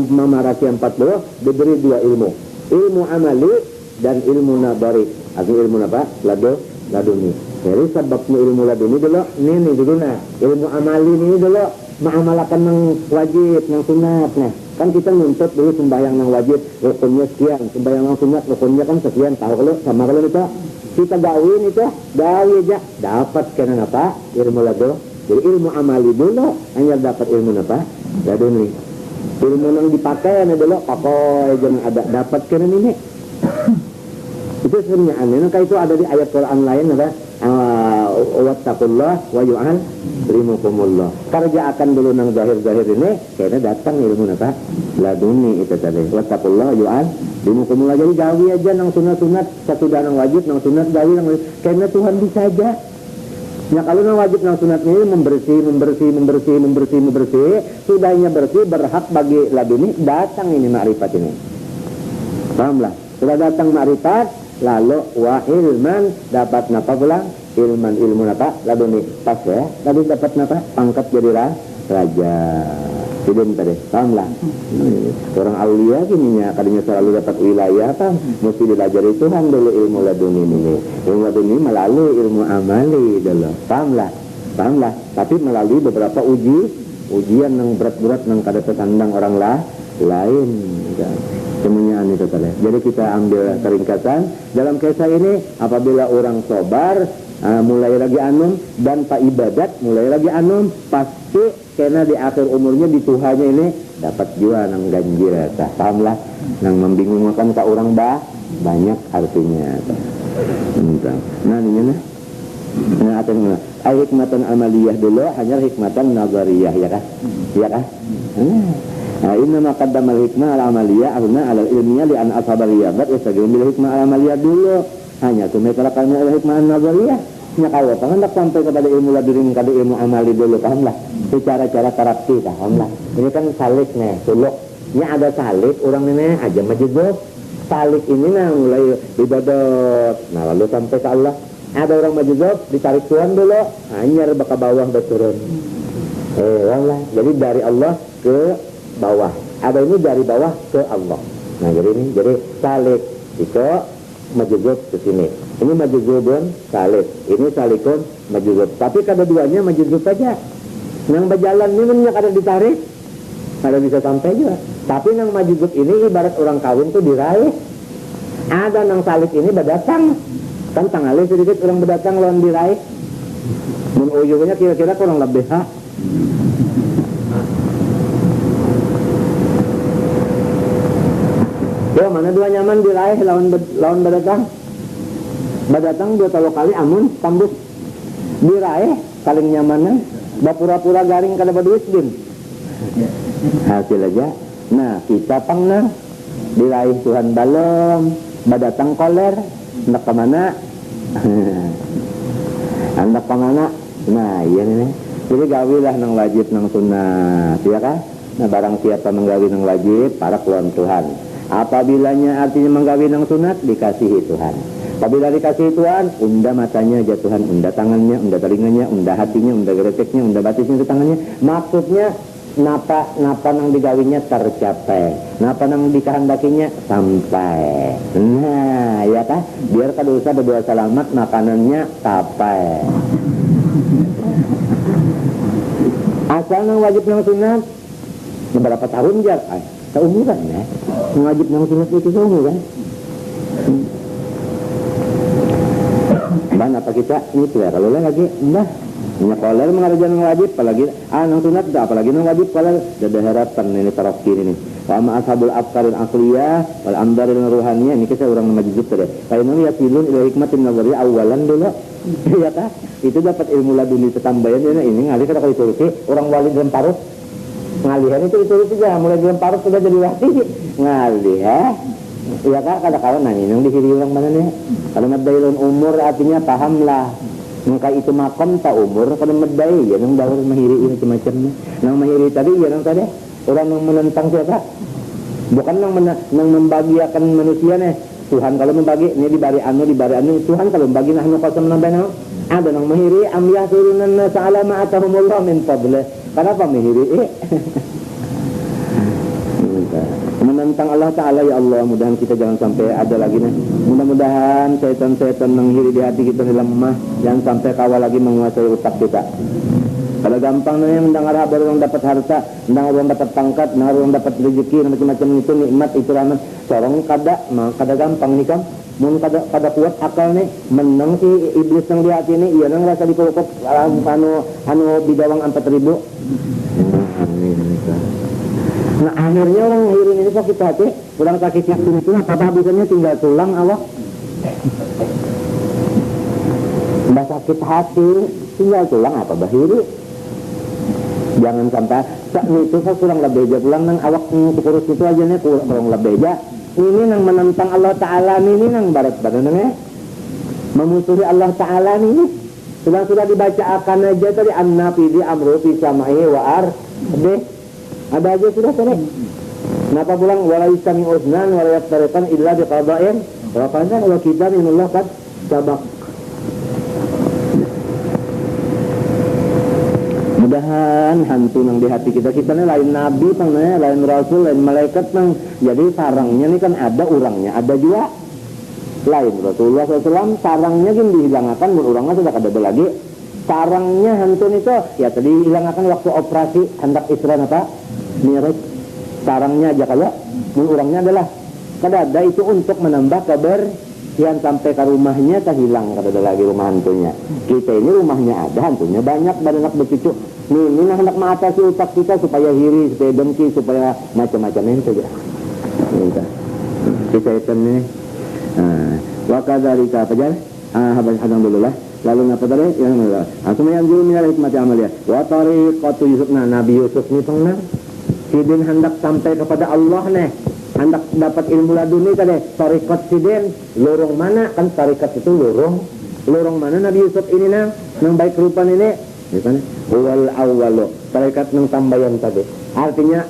mamarasi 40 diberi 2 ilmu. Ilmu amali dan ilmu nadari. Artinya ilmu apa? Laduni. Jadi sebabnya ilmu laduni dulu, ini dulu nah. Ilmu amali ini dulu, mengamalkan yang wajib, yang sunat nah. Kan kita nuntut dulu sembahyang yang wajib, rukunnya sekian, sembahyang yang sunat, rukunnya kan sekian. Tahu kalau sama kalau itu kita gawin itu, gawi aja dapat kena apa? Ilmu ladu. Jadi ilmu amali dulu hanya dapat ilmu apa? Laduni. Ilmu yang dipakai dulu, pakai jangan ada dapat kena ini. Itu sebenarnya aneh. Maka itu ada di ayat Quran lain ada wattaqullah wa yu'allimukumullah. Kerjaan dulu nang zahir-zahir ini kayaknya datang ilmu apa? Laduni itu tadi. Wattaqullah yu'allimukumullah. Jadi gawi aja nang sunat-sunat, sesudah nang wajib nang sunat gawi nang wajib. Kayaknya Tuhan bisa aja. Ya kalau nang wajib nang sunat ini membersih, sudahnya bersih berhak bagi laduni datang ini makrifat ini. Pahamlah? Sudah datang makrifat, lalu wa ilman dapat napa pula? Ilman ilmu napa? Laduni pas ya. Tadi dapat napa? Pangkat jadi raja. Tidak tadi. Pahamlah? Orang aulia gininya kadangnya selalu dapat wilayah apa? Mesti dilajari Tuhan dulu ilmu laduni ini. Ilmu laduni melalui ilmu amali dulu. Pahamlah? Tapi melalui beberapa ujian yang berat-berat yang kada tertandang orang lain. Semuanya itu tadi. Jadi kita ambil keringkatan dalam kisah ini, apabila orang sobar mulai lagi anum dan pak ibadat mulai lagi anum, pasti karena di akhir umurnya di Tuhannya ini dapat juga nang ganjil, pahamlah, nang membingungkan ke orang banyak artinya. Nah ini nah atau hikmatan amaliyah dulu, hanya hikmatan nazariyah, ya kah? Ya kah? Nah, ini maqaddam al-hikmah al-amaliyah ahuna al-ilmiyah li an ashabar riyadat yastagil bil hikmah al-amaliyah dulu. Hanya tu mereka lakukan al-hikmah an-nazariyah. Nya kalau hendak sampai kepada ilmu ladirin kada ilmu amali dulu, pahamlah. Cara-cara tarakki, pahamlah. Ini kan salik nih, suluk. Nya ada salik orang ini aja majidub. Salik ini nah mulai ibadat. Nah lalu sampai ke Allah. Ada orang majidub ditarik Tuhan dulu, hanyar baka bawah berturun. Wallah. Jadi dari Allah ke bawah. Ada ini dari bawah ke Allah. Nah jadi ini, jadi salik itu majuzub ke sini. Ini majuzubun salik. Ini salikun majuzub. Tapi kedua-duanya majuzub saja. Yang berjalan ini menyak ada ditarik, ada bisa sampai juga. Tapi yang majuzub ini ibarat orang kawin tuh diraih. Ada yang salik ini berdatang. Kan tangali sedikit orang berdatang lawan diraih. Mun ujungnya kira-kira kurang lebih Ya mana dua nyaman diraih lawan berdatang. Berdatang dua kali amun tembus diraih kaling nyamannya bapura-pura garing kada berduit din. Hasil aja. Nah kita pangnah diraih Tuhan balom berdatang koler hendak ke mana? Hendak ke mana? Nah iya nih. Jadi gawilah nang wajib nang sunat, ya kan? Nah barang siapa menggawi nang wajib para keluhan Tuhan. Apabilanya artinya menggawi nang sunat dikasihi Tuhan. Apabila dikasihi Tuhan, unda matanya aja Tuhan, unda tangannya, unda telinganya, unda hatinya, unda gereteknya, unda batisnya, unda tangannya. Maksudnya napa nang digawinya tercapai, napa nang dikehendakinya sampai. Nah, ya kan? Biar kadosa berdua selamat, makanannya tapai. Asal nang wajib nang sunat beberapa tahun jar, seumuran ya. Wajib nang sunat itu seumuran. Dan apa kita ini ya kalau lagi enggak nyakoler mengajarkan yang wajib apalagi nang sunat apalagi nang wajib kalau ada harapan ini tarokki ini wa ma ashabul afkaril aqliyah wal amdaril ruhaniyah ini kisah orang majuzub tadi kainun yasilun ila hikmatin nazari awalan dulu ya kan itu dapat ilmu laduni tambahan ini ngalih kada kali turuti orang wali dalam parut ngalihan itu aja mulai dalam parut sudah jadi wali ngalih ya kan kadang-kadang nanya yang dihiri orang mana nih kalau medailan umur artinya pahamlah maka itu makam tak umur kalau medai ya yang baru mahiri ini semacamnya yang mahiri tadi ya yang tadi orang yang menentang siapa bukan yang membagiakan manusia nih Tuhan kalau membagi ini dibari anu Tuhan kalau membagi nahnu qasam nabana ada yang mahiri am yahsuruna ta'ala ma atahumullah min fadlih kenapa mahiri menentang Allah Ta'ala ya Allah mudahan kita jangan sampai ada lagi nih mudah-mudahan setan-setan menghiri di hati kita lemah jangan sampai kawal lagi menguasai otak kita kalau gampang nih mendengar kabar orang dapat harta mendengar orang dapat pangkat mendengar orang dapat rezeki macam-macam itu nikmat itu rahmat sorong kada gampang nih kan mun kada kuat akal nih menang si iblis yang di hati ini iya nang rasa dipokok anu bidawang 4.000 Nah akhirnya orang ngiring ini sakit hati kurang sakit yakin itu apa habisnya tinggal tulang awak mbak sakit hati tinggal tulang apa bahiri jangan sampai itu saya kurang lebih aja pulang nang awak kurus itu aja nih kurang lebih aja ini nang menentang Allah Ta'ala ini nang barat badannya memusuhi Allah Ta'ala ini sudah dibaca akan aja tadi an-nafidi amru fi samai wa ar deh ada aja sudah tadi. Kenapa pulang wala yastami uznan wala yaftariqan illa biqada'in wa qadar wa kitabin Allah qad sabaq. Mudahan hantu nang di hati kita ini lain nabi pangnanya, lain rasul, lain malaikat nang jadi sarangnya ini kan ada orangnya, ada juga lain Rasulullah SAW sarangnya kan dihilangkan orangnya sudah ada lagi. Sarangnya hantu itu ya tadi hilangkan waktu operasi hendak Isra apa? Miraj sarangnya aja kalau orangnya adalah kadada itu untuk menambah kebersihan sampai ke rumahnya tak hilang kadada lagi rumah hantunya. Kita ini rumahnya ada hantunya banyak beranak bercucu. Ini hendak mengatasi utak kita supaya hiri, supaya dengki, supaya macam-macam itu saja. Kita itu nih. Wakadzalika apa aja? Alhamdulillah. Lalu apa tadi? Yang mana? Asmayan jul minal hikmati amaliyah. Wa tariqatu Yusuf. Nah, Nabi Yusuf ini pernah sidin hendak sampai kepada Allah nih. Hendak dapat ilmu laduni tadi. Tariqat sidin lorong mana? Kan tariqat itu lorong mana Nabi Yusuf ini nang baik rupan ini? Gimana? Wal awwalu. Tariqat nang tambayan tadi. Artinya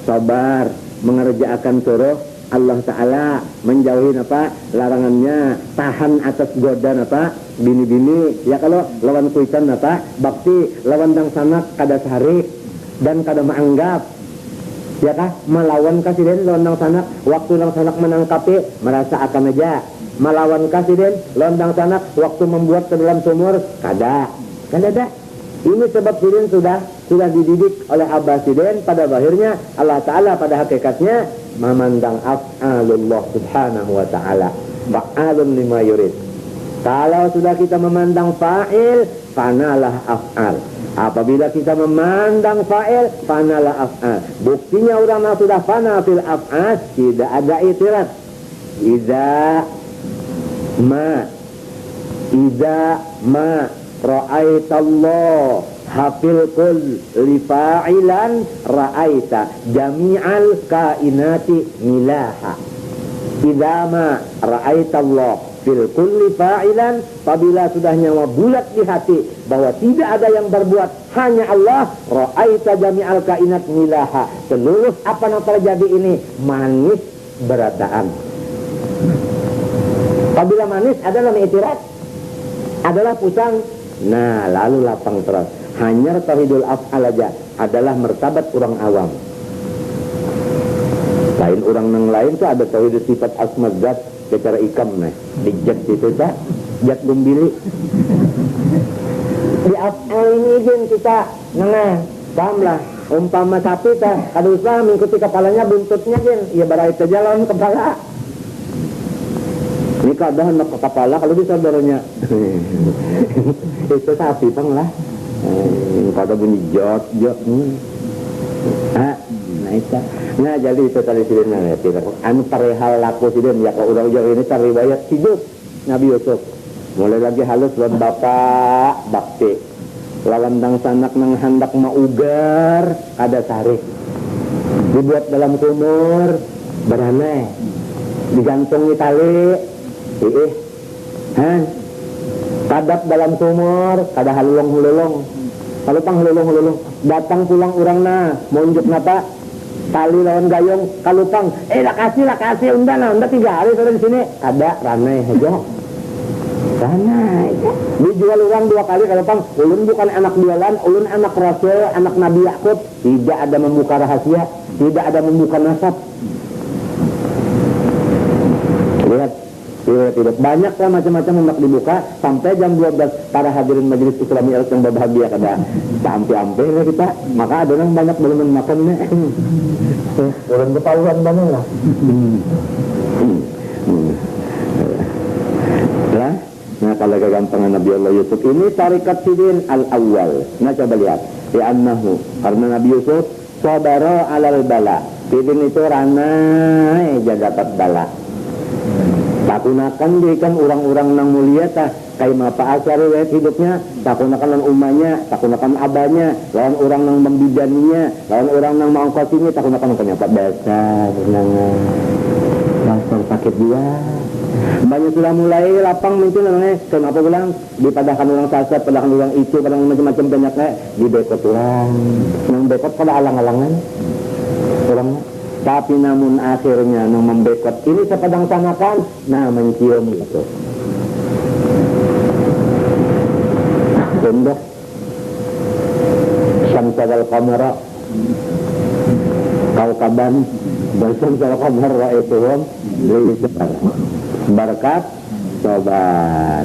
sabar mengerjakan suruh Allah Ta'ala, menjauhi apa larangannya, tahan atas godaan apa bini-bini ya. Kalau lawan kuitan apa bakti lawan dang sanak kada sehari dan kada menganggap ya kah melawan kasiden lawan dang sanak waktu dang sanak menangkapi merasa akan aja melawan kasiden lawan dang sanak waktu membuat ke dalam sumur kada ada. Ini sebab sidin sudah dididik oleh Abah Sidin. Pada akhirnya Allah Ta'ala pada hakikatnya memandang af'alullah subhanahu wa ta'ala fa'alun lima yurid. Kalau sudah kita memandang fa'il, fanalah af'al. Apabila kita memandang fa'il, fanalah af'al. Buktinya orang yang sudah fana fil af'al tidak ada itiraz. Iza ma ra'aitallah hafil kul lifa'ilan ra'aita jami'al kainati milaha. Idama ra'aitallah fil kulli fa'ilan, apabila sudah nyawa bulat di hati bahwa tidak ada yang berbuat hanya Allah, ra'aita jami'al kainat milaha, seluruh apa yang terjadi ini manis berataan. Apabila manis adalah mengitirat, adalah pusang. Nah, lalu lapang terus. Hanya tauhidul af'al aja adalah martabat orang awam. Lain orang yang lain tuh ada tauhid sifat asma zat secara ikam nih. Dijat itu tak, jat gumbili. Di af'al ini jen kita nengah, pahamlah. Umpama sapi tak, kada usah mengikuti kepalanya buntutnya jen. Ya barai jalan kepala. Ini kada hendak ke kepala kalau bisa saudaranya. Itu sapi pang lah. Kada bunyi jot. Nah itu. Nah jadi itu tadi sidin tidak. Anu perihal laku sidin ya kalau udah jauh ini riwayat hidup Nabi Yusuf. Mulai lagi halus lawan bapak bakti. Lawan dang sanak nang hendak maugar ada sari. Dibuat dalam sumur beraneh. Digantung di tali. Kadap dalam sumur, kada halulong. Kalau pang halulong, datang pulang orang na, monjuk napa, tali lawan gayung, kalau pang, lah kasih, unda 3 hari sudah di sini, ada ranai aja, ranai, dijual orang 2 kali, kalau pang, ulun bukan anak jualan, ulun anak rasul, anak Nabi Yakub, tidak ada membuka rahasia, tidak ada membuka nasab. Tidak banyak lah macam-macam hendak dibuka sampai jam 12 para hadirin majelis Islami yang berbahagia kada sampai lah kita, maka ada orang banyak belum makan nih. Orang ketahuan banget lah. Nah kalau kegampangan Nabi Allah Yusuf ini tarikat sidin al-awwal. Nah coba lihat, annahu karena Nabi Yusuf sabara alal bala. Sidin itu ranai jaga dapat bala. Takunakan dia kan orang-orang nang mulia tah kayak apa asar riwayat hidupnya, takunakan umahnya, takunakan abahnya, lawan orang nang membidaninya, lawan orang nang mengongkosinya, takunakan kenapa dasar dasar sakit dia. Banyak sudah mulai lapang muncul orangnya, kenapa bilang dipadahkan orang sasat, padahkan orang itu, padahkan macam-macam banyaknya di bekot orang, nang bekot pada alang-alangan orangnya. Tapi namun akhirnya nang membekot ini sepadang sanakan, nah mencium itu. Tunduk Syamsal Qamara Kaukaban dan Syamsal Qamar ra'aituhum berkat sobat.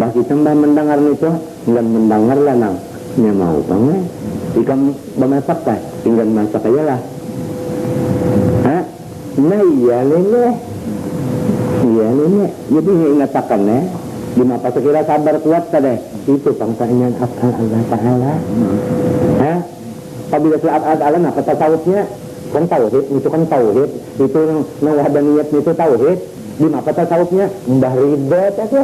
Mbah kita mbah mendengar itu, enggak mendengar lah nang. Nya mau banget. Ikan bamasak tah, tinggal masak aja lah. Nah iya nenek. Iya nenek. Jadi ingatakan di mata sekira sabar kuat tadi. Itu pangsanya Allah Ta'ala. Apabila surat Allah nah kata tasawufnya kan tauhid, itu kan tauhid. Itu wahdaniyat itu tauhid. Di mata tasawufnya mbah riba saja.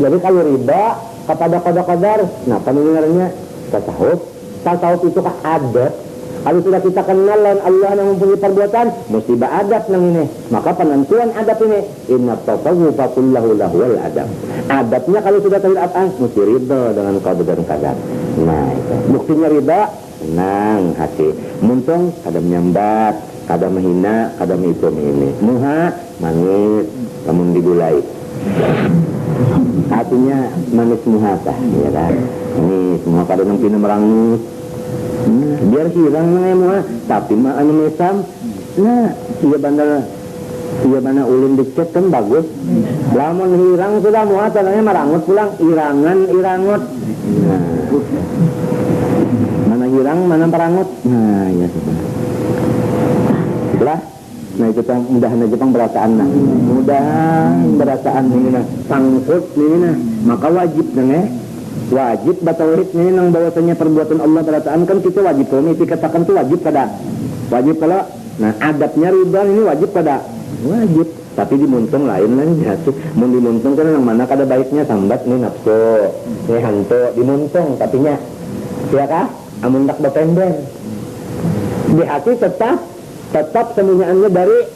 Jadi kalau riba kepada qadar, nah pendengarannya tasawuf. Tasawuf itu kan adat. Kalau sudah kita kenal Allah yang mempunyai perbuatan, mesti beradab nang ini. Maka penentuan adab ini, inna tasawwufa kullahu lahwal adab. Adabnya kalau sudah tauhid apa? Mesti ridha dengan qadar dan qadar. Nah, itu. Buktinya ridha, senang hati. Muntung kadang nyambat, kadang menghina, kadang itu ini. Muha manis, namun digulai. Hatinya manis muhasah, ya kan? Ini semua kadang pina merangus. Biar hilang semua, tapi mah anu mesam. Nah, iya bandar ulin dicet kan bagus. Lamun hirang sudah muat, tanahnya merangut pulang, irangot. Nah, mana hirang, mana perangut. Nah, ya sudah. Itulah. Nah itu mudahan Jepang berasaan nah. Mudahan berasaan ini nah. Sangkut ini nah. Maka wajib nah wajib batauhid ini nang bahwasanya perbuatan Allah berasaan kan kita wajib ini dikatakan itu wajib kada. Wajib kalau nah adabnya ridha ini wajib kada. Wajib. Tapi dimuntung lain ya tuh. Mun dimuntung kan yang mana kada baiknya sambat nih nafsu. Nih hantu dimuntung tapi nya. Ya kah? Amun tak bapenden. Di hati tetap semuanya dari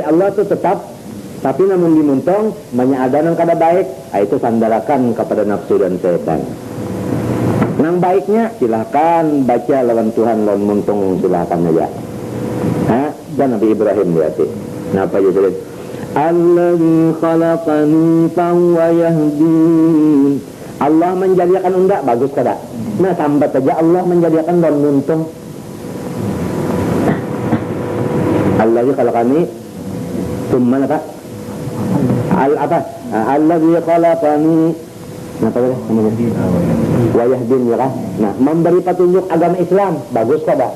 Allah itu tetap, tapi namun dimuntung banyak ada yang kada baik, itu sandarakan kepada nafsu dan setan. Nang baiknya silahkan baca lawan Tuhan, lawan muntung silahkan aja. Dan Nabi Ibrahim berarti. Napa jadi? Alladzi khalaqani fahuwa yahdin. Allah menjadikan undak bagus kada? Nah sambat aja Allah menjadikan lawan muntung. Alladzi khalaqani tsumma apa? Alladzi khalaqani apa ya? Wa yahdin ya kan? Nah, memberi petunjuk agama Islam bagus kada?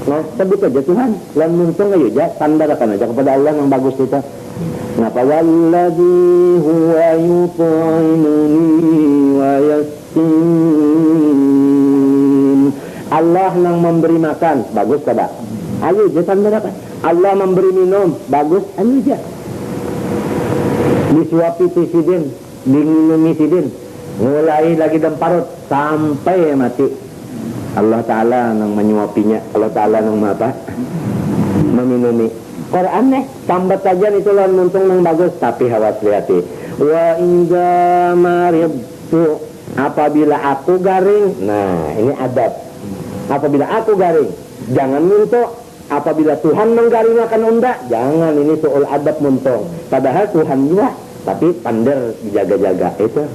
Nah, sebut aja Tuhan, lan muntung aja ya, sandarkan aja kepada Allah yang bagus itu. Napa walladzi huwa yut'imuni wa yasqin. Allah yang memberi makan, bagus kada? Ayo aja sandarkan. Allah memberi minum, bagus, ayo aja. Disuapi tisidin, diminumi sidin, mulai lagi demparut sampai mati. Allah Ta'ala yang menyuapinya, Allah Ta'ala yang apa? Meminumi. Quran tambat saja itu lawan muntung yang bagus, tapi awas hati. Wa inza maridtu, apabila aku garing, nah ini adab. Apabila aku garing, jangan muntung. Apabila Tuhan menggaringakan undak, jangan, ini soal adab muntung. Padahal Tuhan juga, tapi pandai dijaga-jaga. Itu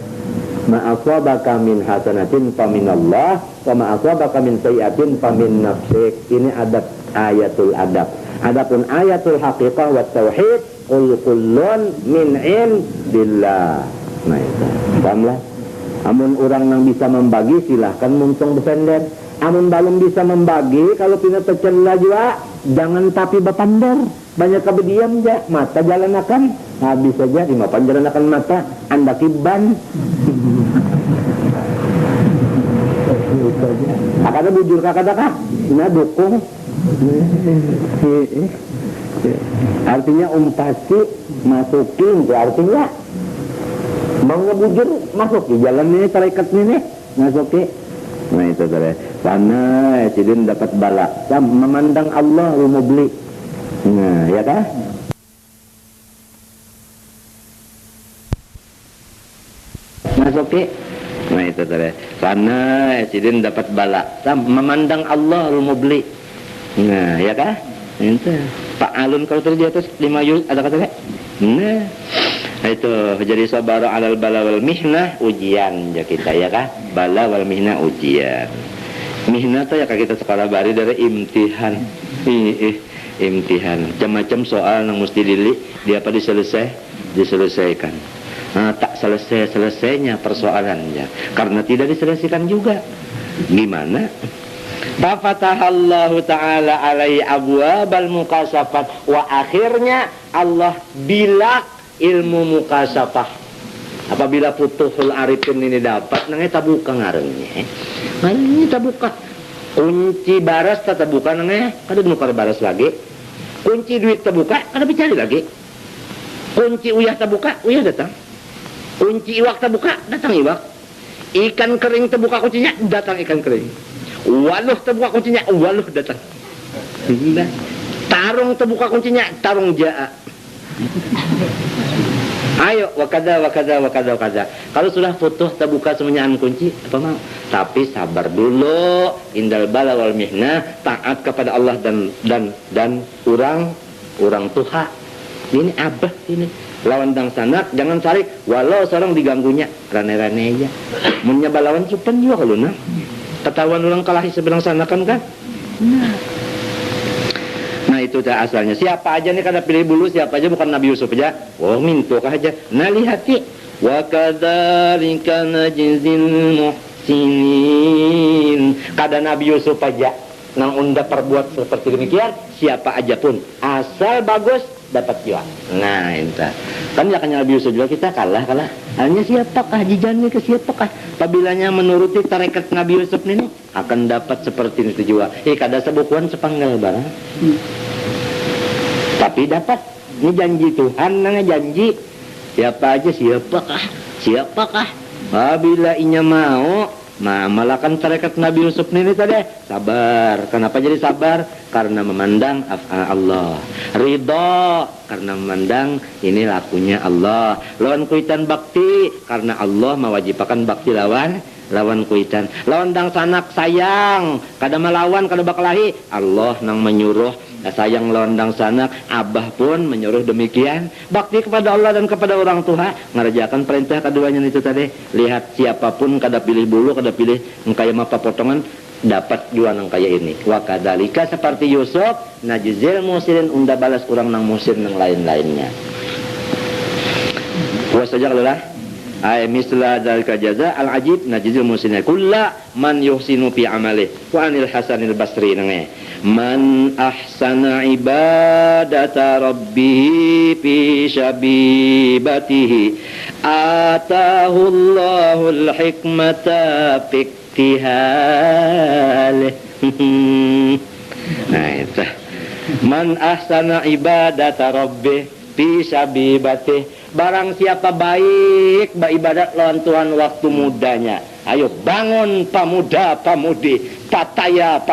ma'aswabaka min hasanatin faminallah wa ma'aswabaka min sayyiatin famin nafsik. Ini adab, ayatul adab. Adapun ayatul haqiqah wa tauhid, qul kullun min indillah. Nah itu, pahamlah. Amun orang yang bisa membagi silahkan muntung besenden. Amun belum bisa membagi, kalau pindah tercela juga, jangan tapi bapandar. Banyak kebediam aja, mata jalan akan habis saja, di mapan jalan akan mata, anda kiban. Akada bujur kakak-kakak, nah dukung. Artinya pasti masukin, artinya mau ngebujur masuk di jalan ini, terikat ini, masukin. Nah itu tadi. Karena sidin dapat bala. Memandang Allah rumubli. Nah, ya kah? Masuk ke? Nah itu tadi. Karena sidin dapat bala. Memandang Allah rumubli. Nah, ya kah? Itu. Pak Alun kalau terjadi atas 5 yus ada kata-kata? Nah. Itu jadi sabar alal bala wal mihnah ujian ya kita ya kah? Bala wal mihnah ujian. Mihnah tuh ya kita sekolah bari dari imtihan. Imtihan. Macam-macam soal yang mesti dia apa diselesaikan. Nah, tak selesainya persoalannya karena tidak diselesaikan juga. Gimana? Fafatahallahu ta'ala alaihi abwabal mukasafat. Wa akhirnya Allah bilak ilmu mukasafah. Apabila Futuhul Arifin ini dapat, nangnya tabuka ngarannya. Ini tabuka. Kunci baras tak tabuka nangnya, kada nukar baras lagi. Kunci duit tabuka, kada bicari lagi. Kunci uyah tabuka, uyah datang. Kunci iwak tabuka, datang iwak. Ikan kering terbuka kuncinya, datang ikan kering. Waluh terbuka kuncinya, waluh datang. Tarung terbuka kuncinya, tarung jaa. Ayo, wakada. Kalau sudah Futuh terbuka semuanya kunci, apa mau? Tapi sabar dulu, indal bala wal mihnah, taat kepada Allah dan orang Tuha. Ini abah ini. Lawan dang sanak jangan cari walau seorang diganggunya rane-rane aja menyebal lawan supan juga kalau nah ketahuan orang kalahi sebelang sanakan kan nah itu dah asalnya. Siapa aja nih kada pilih bulu, siapa aja bukan Nabi Yusuf aja, oh mintuk aja. Nah lihati wa kadzalika najzil muhsinin, kada Nabi Yusuf aja nang unda perbuat seperti demikian, siapa aja pun asal bagus dapat juga. Nah, itu kan yakanya Nabi Yusuf juga kita kalah. Hanya siapakah jijannya ke siapakah? Apabila menuruti tarekat Nabi Yusuf ini akan dapat seperti itu juga. Kada sebukuan sepanggal barang. Tapi dapat. Ini janji Tuhan, nang janji. Siapa aja siapakah? Apabila inya mau, malakan tarekat Nabi Yusuf ini tadi sabar. Kenapa jadi sabar? Karena memandang Allah. Ridho karena memandang ini lakunya Allah. Lawan kuitan bakti karena Allah mewajibkan bakti lawan kuitan. Lawan dang sanak sayang kada melawan kada bakalahi, Allah nang menyuruh sayang lawan dang sanak. Abah pun menyuruh demikian. Bakti kepada Allah dan kepada orang tua, ngerjakan perintah keduanya itu tadi. Lihat siapapun kada pilih bulu, kada pilih kaya mapa potongan, dapat dua nang kaya ini. Wa kadzalika seperti Yusuf najzil musirin, unda balas kurang nang musir nang lain-lainnya. Wa sajalah ay misla dzalika jaza al ajib najzil musirin kulla man yuhsinu fi amalih. Wa anil Hasanil Basri nange man ahsana ibadata rabbih fi syabibatihi atahu Allahul hikmata fiktihal. Nah itu man ahsana ibadata rabbih fi syabibatihi, barang siapa baik beribadat lawan Tuhan waktu mudanya. Ayo bangun pemuda pemudi, patayat.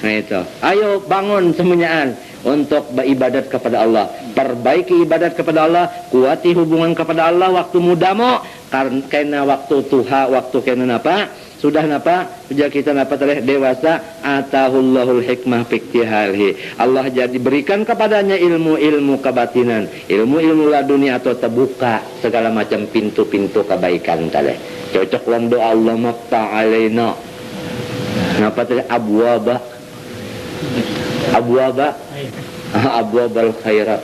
Nah itu, ayo bangun semuanyaan untuk beribadat kepada Allah. Perbaiki ibadat kepada Allah, kuati hubungan kepada Allah waktu mudamu, karena waktu tuha, waktu kena napa? Sudah napa? Sudah kita napa telah dewasa, atahullahul hikmah fiktihalhi. Allah jadi berikan kepadanya ilmu-ilmu kebatinan, ilmu-ilmu ladunia atau terbuka segala macam pintu-pintu kebaikan tadi. Cocok lang doa Allah mafta alaina. Napa tadi abwabal khairat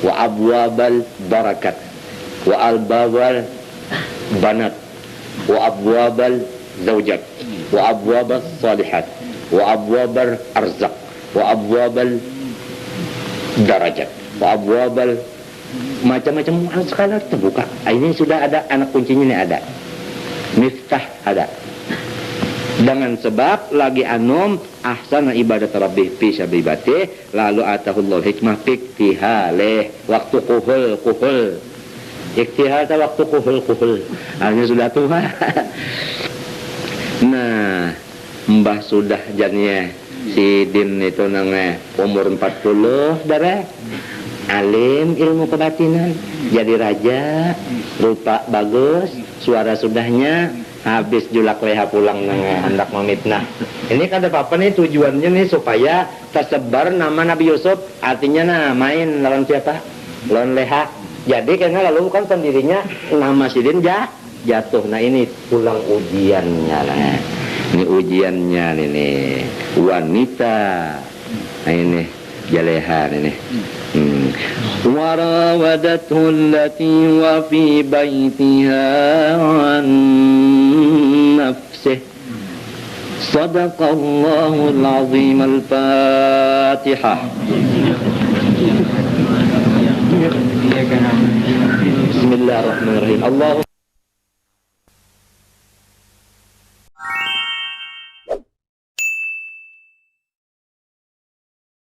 wa abwabal barakat wa albabal banat wa abwabal zaujat wa abwabal salihat wa abwabal arzak wa abwabal darajat wa abwabal macam-macam sekali terbuka. Ini sudah ada anak kuncinya, ini ada miftah ada. Dengan sebab lagi anum ahsana ibadat rabbih fi syabibati, lalu atahullahu hikmah fiktihaleh, waktu kuhul iktihal ta waktu kuhul hanya sudah tua. Nah mbah sudah jadinya si Din itu nangnya umur 40 darah, alim ilmu kebatinan, jadi raja, rupa bagus, suara sudahnya, habis julak leha pulang nang hendak memitnah. Ini kan apa nih tujuannya nih supaya tersebar nama Nabi Yusuf, artinya nah main lawan siapa? Lawan leha. Jadi karena lalu kan sendirinya nama Sidin jatuh. Nah ini pulang ujiannya lah. Ini ujiannya ini wanita. Nah ini jalehan ini. وراودته التي وفي بيتها عن نفسه Sadaqallahul azim. Al-Fatihah. Bismillahirrahmanirrahim. Allah